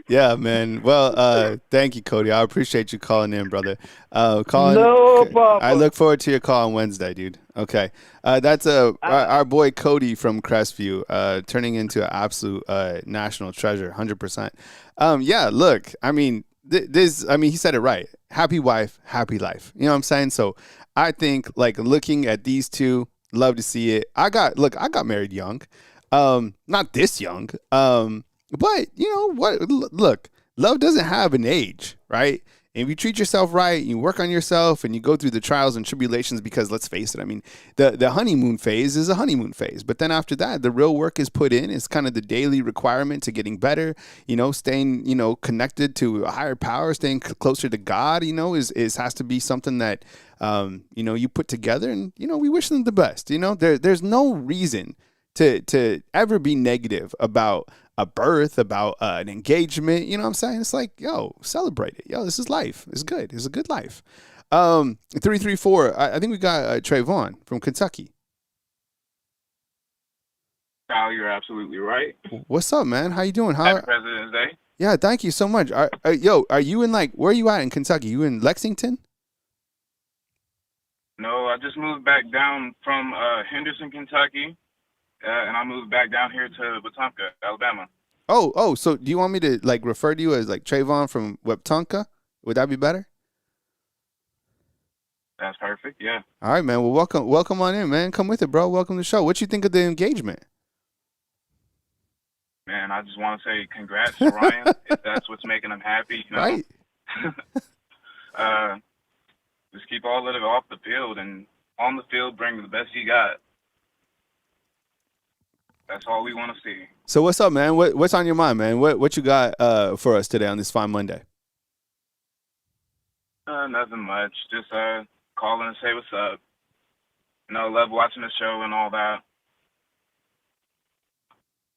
Yeah, man. Well, thank you, Cody. I appreciate you calling in, brother. Calling, No problem. I look forward to your call on Wednesday, dude. Okay. That's our boy Cody from Crestview, turning into an absolute national treasure, 100%. Yeah, look, I mean, he said it right. Happy wife, happy life. You know what I'm saying? So I think, like, looking at these two, love to see it. I got married young. Not this young. But you know what? Look, love doesn't have an age, right? And if you treat yourself right, you work on yourself, and you go through the trials and tribulations, because let's face it, I mean, the honeymoon phase is a honeymoon phase. But then after that, the real work is put in. It's kind of the daily requirement to getting better, you know, staying, you know, connected to a higher power, staying closer to God, you know, has to be something that, you know, you put together. And, you know, we wish them the best. You know, there's no reason to ever be negative about a birth, about an engagement. You know what I'm saying? It's like, yo, celebrate it. Yo, this is life. It's good. It's a good life. 334, I think we got Trayvon from Kentucky. Kyle, you're absolutely right. What's up, man? How you doing? Happy President's Day. Yeah, thank you so much. Are you in, like, where are you at in Kentucky? You in Lexington? No, I just moved back down from Henderson, Kentucky. And I moved back down here to Wetumpka, Alabama. Oh, so do you want me to, like, refer to you as, like, Trayvon from Wetumpka? Would that be better? That's perfect, yeah. All right, man. Well, welcome on in, man. Come with it, bro. Welcome to the show. What you think of the engagement? Man, I just want to say congrats to Ryan, if that's what's making him happy. You know? Right. Just keep all of it off the field, and on the field, bring the best you got. That's all we want to see. So what's up, man? What's on your mind, man? What you got for us today on this fine Monday? Nothing much. Just calling and say what's up. You know, love watching the show and all that.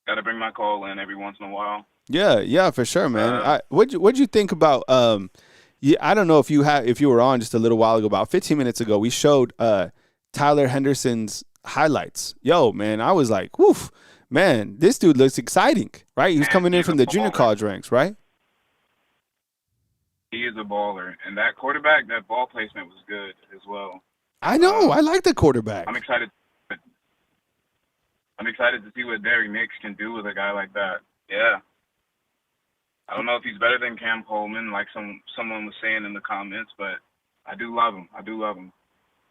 Got to bring my call in every once in a while. Yeah, for sure, man. What'd you think about? Yeah, I don't know if you were on just a little while ago, about 15 minutes ago. We showed Tyler Henderson's highlights. Yo, man, I was like, woof, man, this dude looks exciting, right? He was coming in from the junior college ranks, right? He is a baller. And that quarterback, that ball placement was good as well. I know. I like the quarterback. I'm excited to see what Derek Nix can do with a guy like that. Yeah. I don't know if he's better than Cam Coleman, like someone was saying in the comments, but I do love him.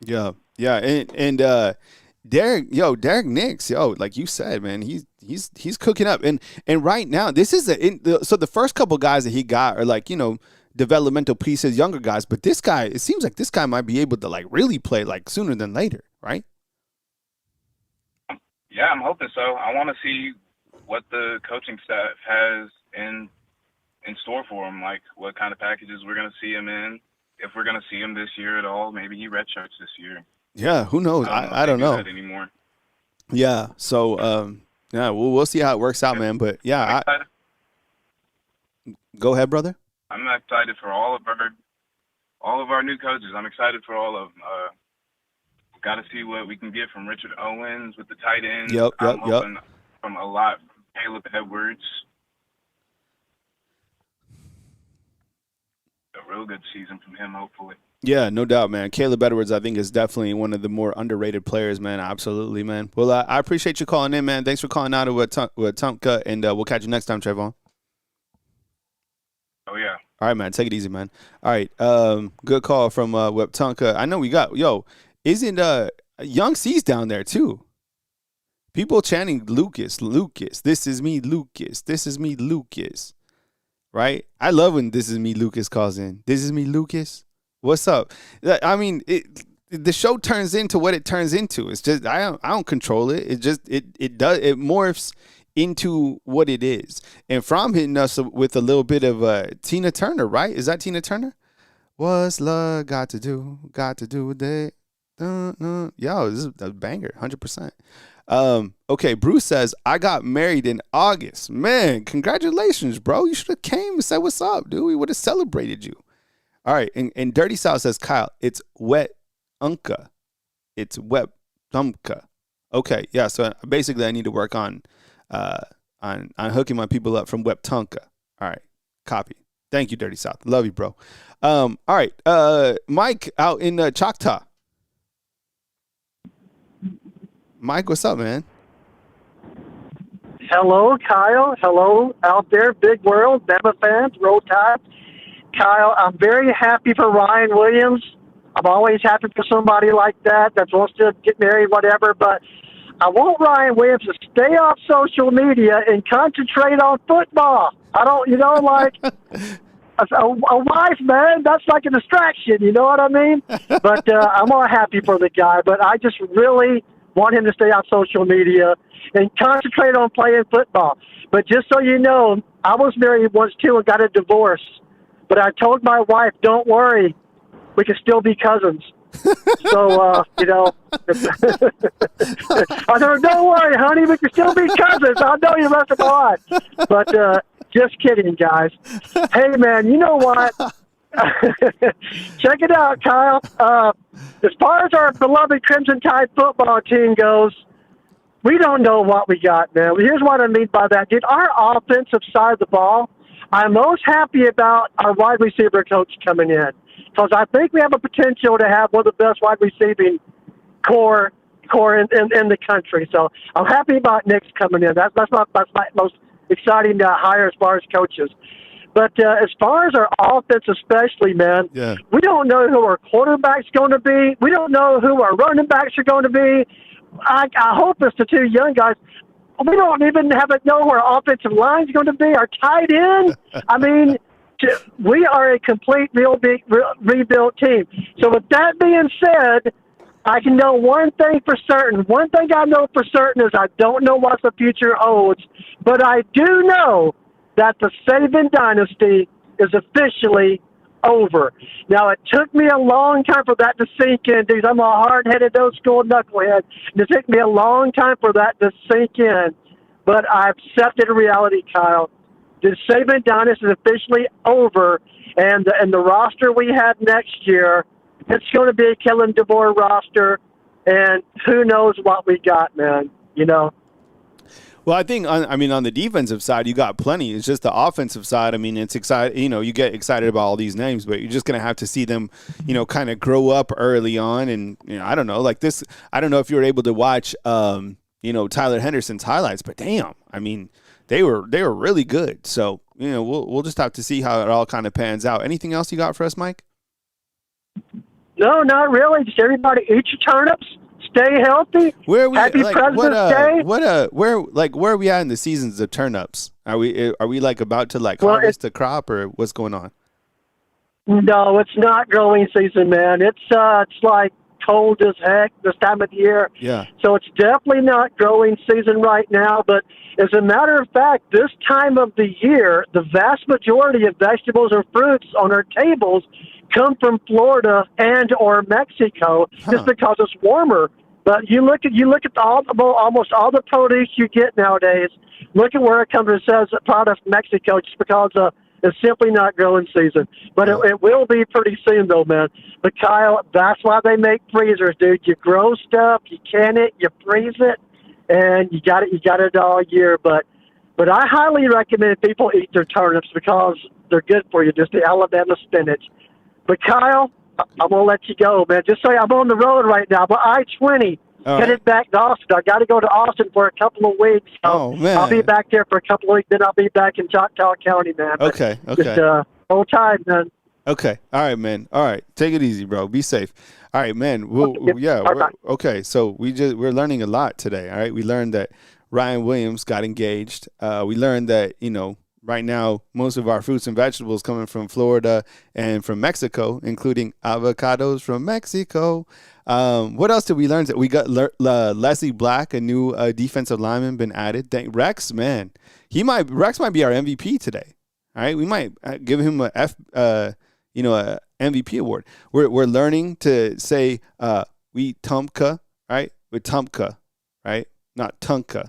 Yeah. And Derek Nix, like you said, man, he's cooking up, and right now this is so the first couple guys that he got are, like, you know, developmental pieces, younger guys, but this guy, it seems like this guy might be able to, like, really play, like, sooner than later, right? Yeah, I'm hoping so. I want to see what the coaching staff has in store for him, like what kind of packages we're going to see him in, if we're going to see him this year at all. Maybe he redshirts this year. Yeah, who knows? I don't know anymore. Yeah, so yeah, we'll see how it works out, man. But yeah, go ahead, brother. I'm excited for all of our new coaches. I'm excited for all of them. Got to see what we can get from Richard Owens with the tight end. Yep. From a lot from Caleb Edwards. A real good season from him, hopefully. Yeah, no doubt, man. Caleb Edwards, I think, is definitely one of the more underrated players, man. Absolutely, man. Well, I appreciate you calling in, man. Thanks for calling out with Wetumpka, and we'll catch you next time, Trayvon. Oh, yeah. All right, man. Take it easy, man. All right. Good call from Wetumpka. I know we got, isn't Young C's down there, too? People chanting Lucas. This is me, Lucas. This is me, Lucas. Right? I love when This Is Me, Lucas calls in. This is me, Lucas. What's up? I mean, the show turns into what it turns into. It's just I don't control it. It just it morphs into what it is. And From hitting us with a little bit of Tina Turner, right? Is that Tina Turner? What's love got to do with it? Yo, this is a banger, 100%. Okay, Bruce says, I got married in August. Man, congratulations, bro. You should have came and said what's up, dude. We would have celebrated you. All right. And Dirty South says, Kyle, it's wet unka. It's wet thumpka. Okay. Yeah. So basically, I need to work on hooking my people up from web tonka. All right. Copy. Thank you, Dirty South. Love you, bro. All right. Mike out in Choctaw. Mike, what's up, man? Hello, Kyle. Hello out there, big world, Bama fans, Roll Tide. Kyle, I'm very happy for Ryan Williams. I'm always happy for somebody like that wants to get married, whatever. But I want Ryan Williams to stay off social media and concentrate on football. I don't, like a wife, man, that's like a distraction. You know what I mean? But I'm all happy for the guy. But I just really want him to stay off social media and concentrate on playing football. But just so you know, I was married once too and got a divorce. But I told my wife, don't worry, we can still be cousins. So, I said, don't worry, honey, we can still be cousins. I'll know you the rest of my life. But just kidding, guys. Hey, man, you know what? Check it out, Kyle. As far as our beloved Crimson Tide football team goes, we don't know what we got, man. Here's what I mean by that. Dude, our offensive side of the ball, I'm most happy about our wide receiver coach coming in because I think we have a potential to have one of the best wide receiving core in the country. So I'm happy about Nick's coming in. That's my most exciting hire as far as coaches. But as far as our offense especially, man, we don't know who our quarterback's going to be. We don't know who our running backs are going to be. I hope it's the two young guys. We don't even know who our offensive line's going to be, our tight end. I mean, we are a complete rebuilt team. So with that being said, I can know one thing for certain. One thing I know for certain is I don't know what the future holds, but I do know that the Saban dynasty is officially over. Now, it took me a long time for that to sink in, dude. I'm a hard-headed, old-school knucklehead, and it took me a long time for that to sink in. But I've accepted reality, Kyle. The Saban dynasty is officially over, and the roster we have next year, it's going to be a Kellen DeBoer roster, and who knows what we got, man, Well, I think, on the defensive side, you got plenty. It's just the offensive side. I mean, it's exciting. You get excited about all these names, but you're just going to have to see them, kind of grow up early on. And, I don't know, like this. I don't know if you were able to watch, Tyler Henderson's highlights, but damn, I mean, they were really good. So, we'll just have to see how it all kind of pans out. Anything else you got for us, Mike? No, not really. Just everybody eat your turnips. Stay healthy. Where are we? Happy President's Day. Where are we at in the seasons of turnips? Are we like about to harvest the crop, or what's going on? No, it's not growing season, man. It's like cold as heck this time of the year. Yeah. So it's definitely not growing season right now. But as a matter of fact, this time of the year, the vast majority of vegetables and fruits on our tables come from Florida and or Mexico, just because it's warmer. But you look at almost all the produce you get nowadays. Look at where it comes and says product Mexico, just because it's simply not growing season. But it will be pretty soon, though, man. But Kyle, that's why they make freezers, dude. You grow stuff, you can it, you freeze it, and you got it all year. But I highly recommend people eat their turnips because they're good for you. Just the Alabama spinach. But Kyle, I'm gonna let you go, man. Just say I'm on the road right now, but I-20 headed back to Austin. I got to go to Austin for a couple of weeks. So man, I'll be back there for a couple of weeks. Then I'll be back in Choctaw County, man. Okay. Just hold tight, man. Okay. All right, man. All right. Take it easy, bro. Be safe. All right, man. Okay. So we're learning a lot today. All right. We learned that Ryan Williams got engaged. We learned that right now, most of our fruits and vegetables coming from Florida and from Mexico, including avocados from Mexico. What else did we learn? That we got Leslie Black, a new defensive lineman, been added. Rex, man, Rex might be our MVP today. All right, we might give him a MVP award. We're learning to say we Tumpka, right? With Tumpka, right? Not Tunka.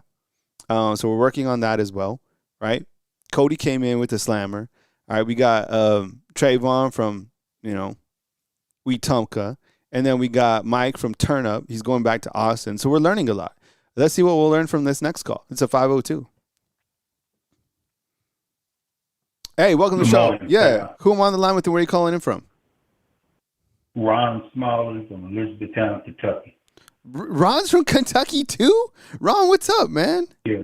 So we're working on that as well, right? Cody came in with the slammer. All right, we got Trayvon from Wetumpka, and then we got Mike from Turnup. He's going back to Austin. So we're learning a lot. Let's see what we'll learn from this next call. It's a 502. Hey, welcome to the show. Morning, Yeah. Pat. Who am I on the line with and where are you calling in from? Ron Smalley from Elizabethtown, Kentucky. Ron's from Kentucky too? Ron, what's up, man? Yeah.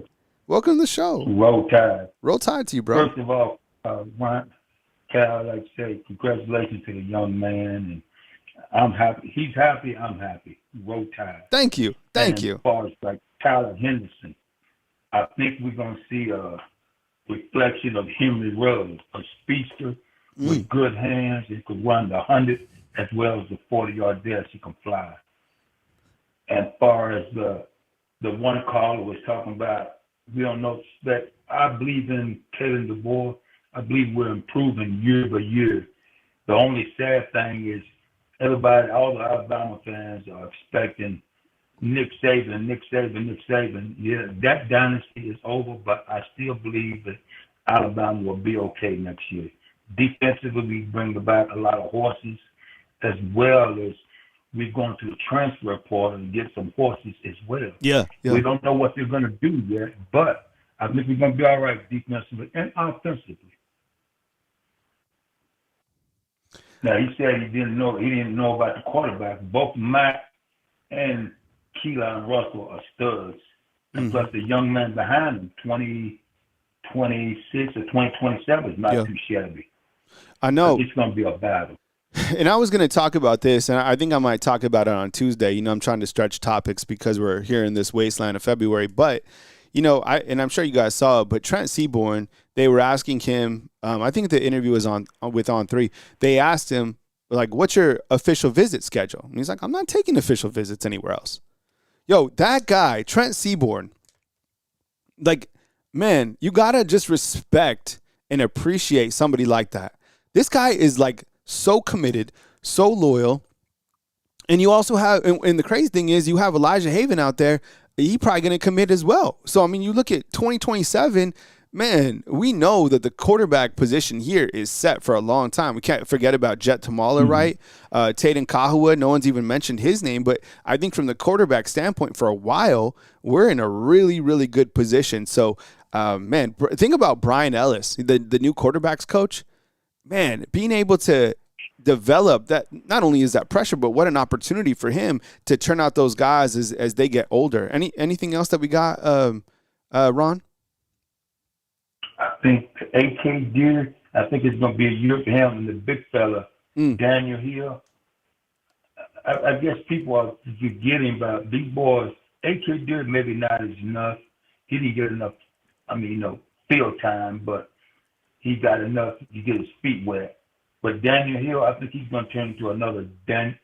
Welcome to the show. Roll Tide. Roll Tide to you, bro. First of all, Ron, Cal, I'd like to say congratulations to the young man. And I'm happy. He's happy. I'm happy. Roll Tide. Thank you. And as far as like Tyler Henderson, I think we're going to see a reflection of Henry Ruggs, a speedster with good hands. He could run the 100 as well as the 40-yard dash. He can fly. As far as the one caller was talking about, we don't know that. I believe in Kevin DeBoer. I believe we're improving year by year. The only sad thing is everybody, all the Alabama fans are expecting Nick Saban. Yeah, that dynasty is over, but I still believe that Alabama will be okay next year. Defensively, we bring back a lot of horses, as well as we're going to the transfer portal and get some horses as well. Yeah. We don't know what they're going to do yet, but I think we're going to be all right defensively and offensively. Now, he said he didn't know about the quarterback. Both Matt and Keelan Russell are studs. And plus the young man behind him, 2026 or 2027 is not too shabby. I know. It's going to be a battle. And I was going to talk about this, and I think I might talk about it on Tuesday. I'm trying to stretch topics because we're here in this wasteland of February. But, I'm sure you guys saw it, but Trent Seaborn, they were asking him, I think the interview was with On 3. They asked him, like, what's your official visit schedule? And he's like, I'm not taking official visits anywhere else. Yo, that guy, Trent Seaborn, like, man, you got to just respect and appreciate somebody like that. This guy is, like, so committed, so loyal. And you also have, and the crazy thing is, you have Elijah Haven out there. He probably going to commit as well. So, I mean, you look at 2027, man, we know that the quarterback position here is set for a long time. We can't forget about Jet Tamala, right? Taden Kahua, no one's even mentioned his name. But I think from the quarterback standpoint, for a while, we're in a really, really good position. So, man, think about Brian Ellis, the new quarterbacks coach. Man, being able to develop that, not only is that pressure, but what an opportunity for him to turn out those guys as they get older. Anything else that we got, Ron? I think AK Deer, I think it's going to be a year for him and the big fella, Daniel Hill. I guess people are forgetting about these boys. AK Deer maybe not as enough. He didn't get enough, field time, but he got enough to get his feet wet. But Daniel Hill, I think he's going to turn into another Derrick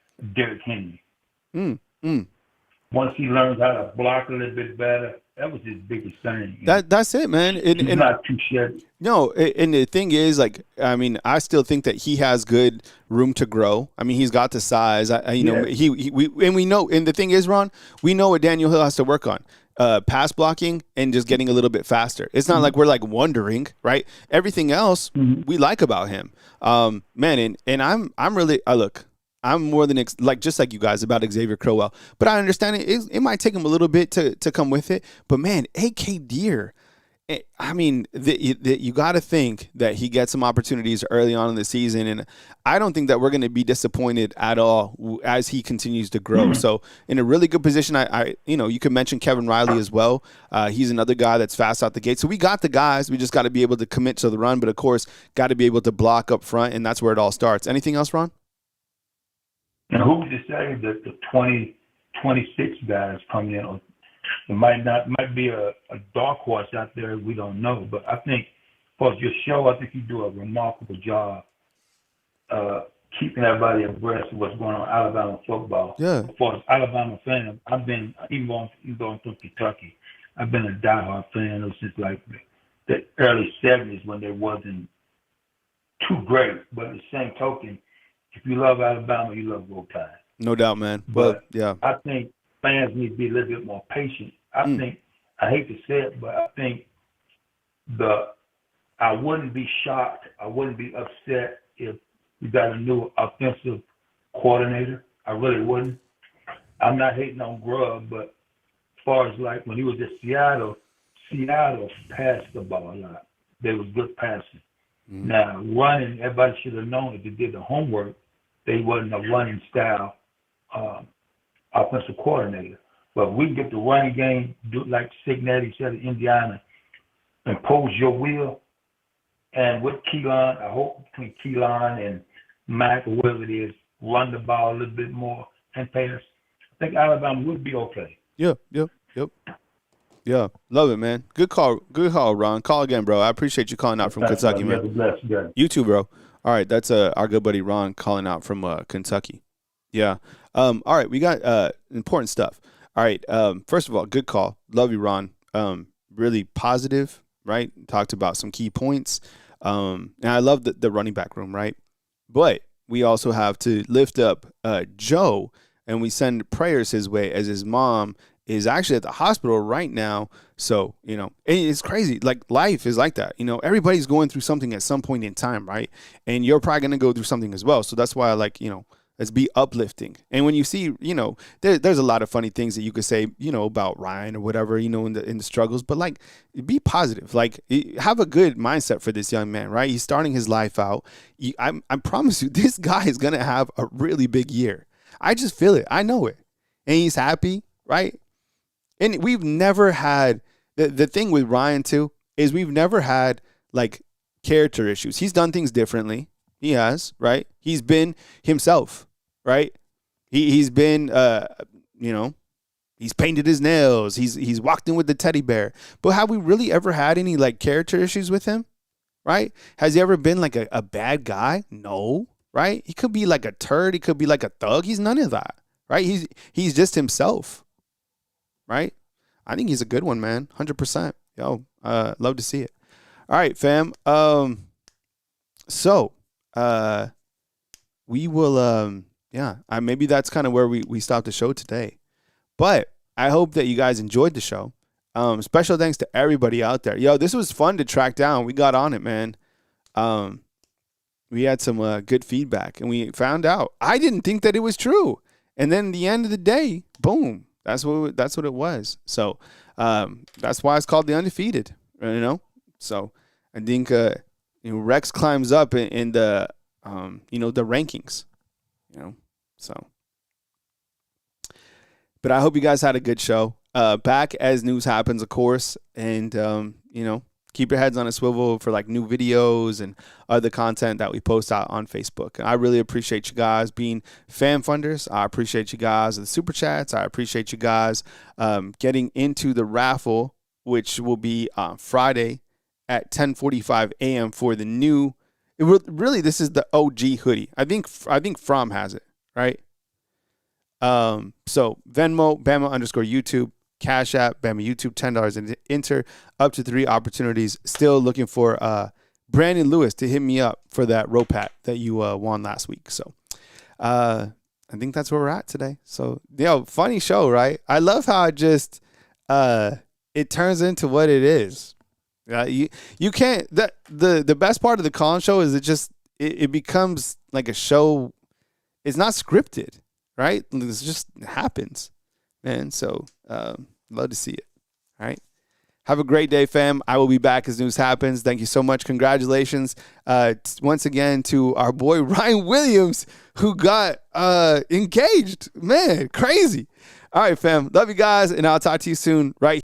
Henry. Once he learns how to block a little bit better, that was his biggest thing. That's it, man. He's not too shabby. No, and the thing is, like, I mean, I still think that he has good room to grow. I mean, he's got the size. We know, and the thing is, Ron, we know what Daniel Hill has to work on. Pass blocking and just getting a little bit faster. It's not like we're like wondering, right? Everything else we like about him, man. And I'm really, look, I'm more than just like you guys about Xavier Crowell, but I understand it might take him a little bit to come with it. But man, AK Deer, I mean, you got to think that he gets some opportunities early on in the season, and I don't think that we're going to be disappointed at all as he continues to grow. So, in a really good position, you could mention Kevin Riley as well. He's another guy that's fast out the gate. So we got the guys. We just got to be able to commit to the run, but of course, got to be able to block up front, and that's where it all starts. Anything else, Ron? And who's to say that the 2026 guys coming in? It might be a dark horse out there. We don't know. But I think for your show, I think you do a remarkable job keeping everybody abreast of what's going on in Alabama football. Yeah. For an Alabama fan, I've been, even going through Kentucky, I've been a diehard fan since like the early 70s when they wasn't too great. But at the same token, if you love Alabama, you love Roll Tide. No doubt, man. But yeah, I think fans need to be a little bit more patient. I think, I hate to say it, but I think I wouldn't be shocked, I wouldn't be upset if We got a new offensive coordinator. I really wouldn't. I'm not hating on Grubb, but as far as like when he was at Seattle passed the ball a lot. They was good passing. Mm-hmm. Now, running, everybody should have known if they did the homework, they wasn't a running style offensive coordinator. But we can get the running game, do like Signetti said in Indiana, impose your will. And with Keelan, I hope between Keelan and Mac or whoever it is, run the ball a little bit more and pass. I think Alabama would be okay. Yep. Yeah, love it, man. Good call, Ron. Call again, bro. I appreciate you calling out from Kentucky, man. You too, bro. All right, that's our good buddy Ron calling out from Kentucky. Yeah. All right, we got important stuff. All right. First of all, good call. Love you, Ron. Really positive, right? Talked about some key points. And I love the running back room, right? But we also have to lift up Joe, and we send prayers his way as his mom is actually at the hospital right now. So, it's crazy. Like, life is like that. Everybody's going through something at some point in time, right? And you're probably going to go through something as well. So that's why I like, let's be uplifting. And when you see, there's a lot of funny things that you could say, about Ryan or whatever, in the struggles, but like, be positive. Like, have a good mindset for this young man, right? He's starting his life out. I promise you, this guy is going to have a really big year. I just feel it. I know it. And he's happy, right? And we've never had, the thing with Ryan too, is we've never had like character issues. He's done things differently. He has, right? He's been himself, right? He's been, he's painted his nails. He's walked in with the teddy bear. But have we really ever had any like character issues with him, right? Has he ever been like a bad guy? No, right? He could be like a turd. He could be like a thug. He's none of that, right? He's just himself, right? I think he's a good one, man. 100%. Yo, love to see it. All right, fam. So we will, maybe that's kind of where we stopped the show today. But I hope that you guys enjoyed the show. Special thanks to everybody out there. Yo, this was fun to track down. We got on it, man. We had some good feedback, and we found out. I didn't think that it was true. And then at the end of the day, boom. That's what it was. So that's why it's called the Undefeated, So I think Rex climbs up in the the rankings, So, but I hope you guys had a good show. Back as news happens, of course, and keep your heads on a swivel for like new videos and other content that we post out on Facebook. And I really appreciate you guys being fan funders. I appreciate you guys the super chats. I appreciate you guys getting into the raffle, which will be on Friday at 10:45 a.m. for the new. Really, this is the OG hoodie. I think Fromm has it, right? So Venmo, Bama_YouTube. Cash App, Bama YouTube, $10 and enter up to 3 opportunities. Still looking for Brandon Lewis to hit me up for that rope hat that you won last week. So I think that's where we're at today. So, funny show, right? I love how it just it turns into what it is. You can't, the best part of the call show is it becomes like a show. It's not scripted, right? It just happens, man. So love to see it. All right. Have a great day, fam. I will be back as news happens. Thank you so much. Congratulations once again to our boy Ryan Williams, who got engaged. Man, crazy. All right, fam. Love you guys, and I'll talk to you soon right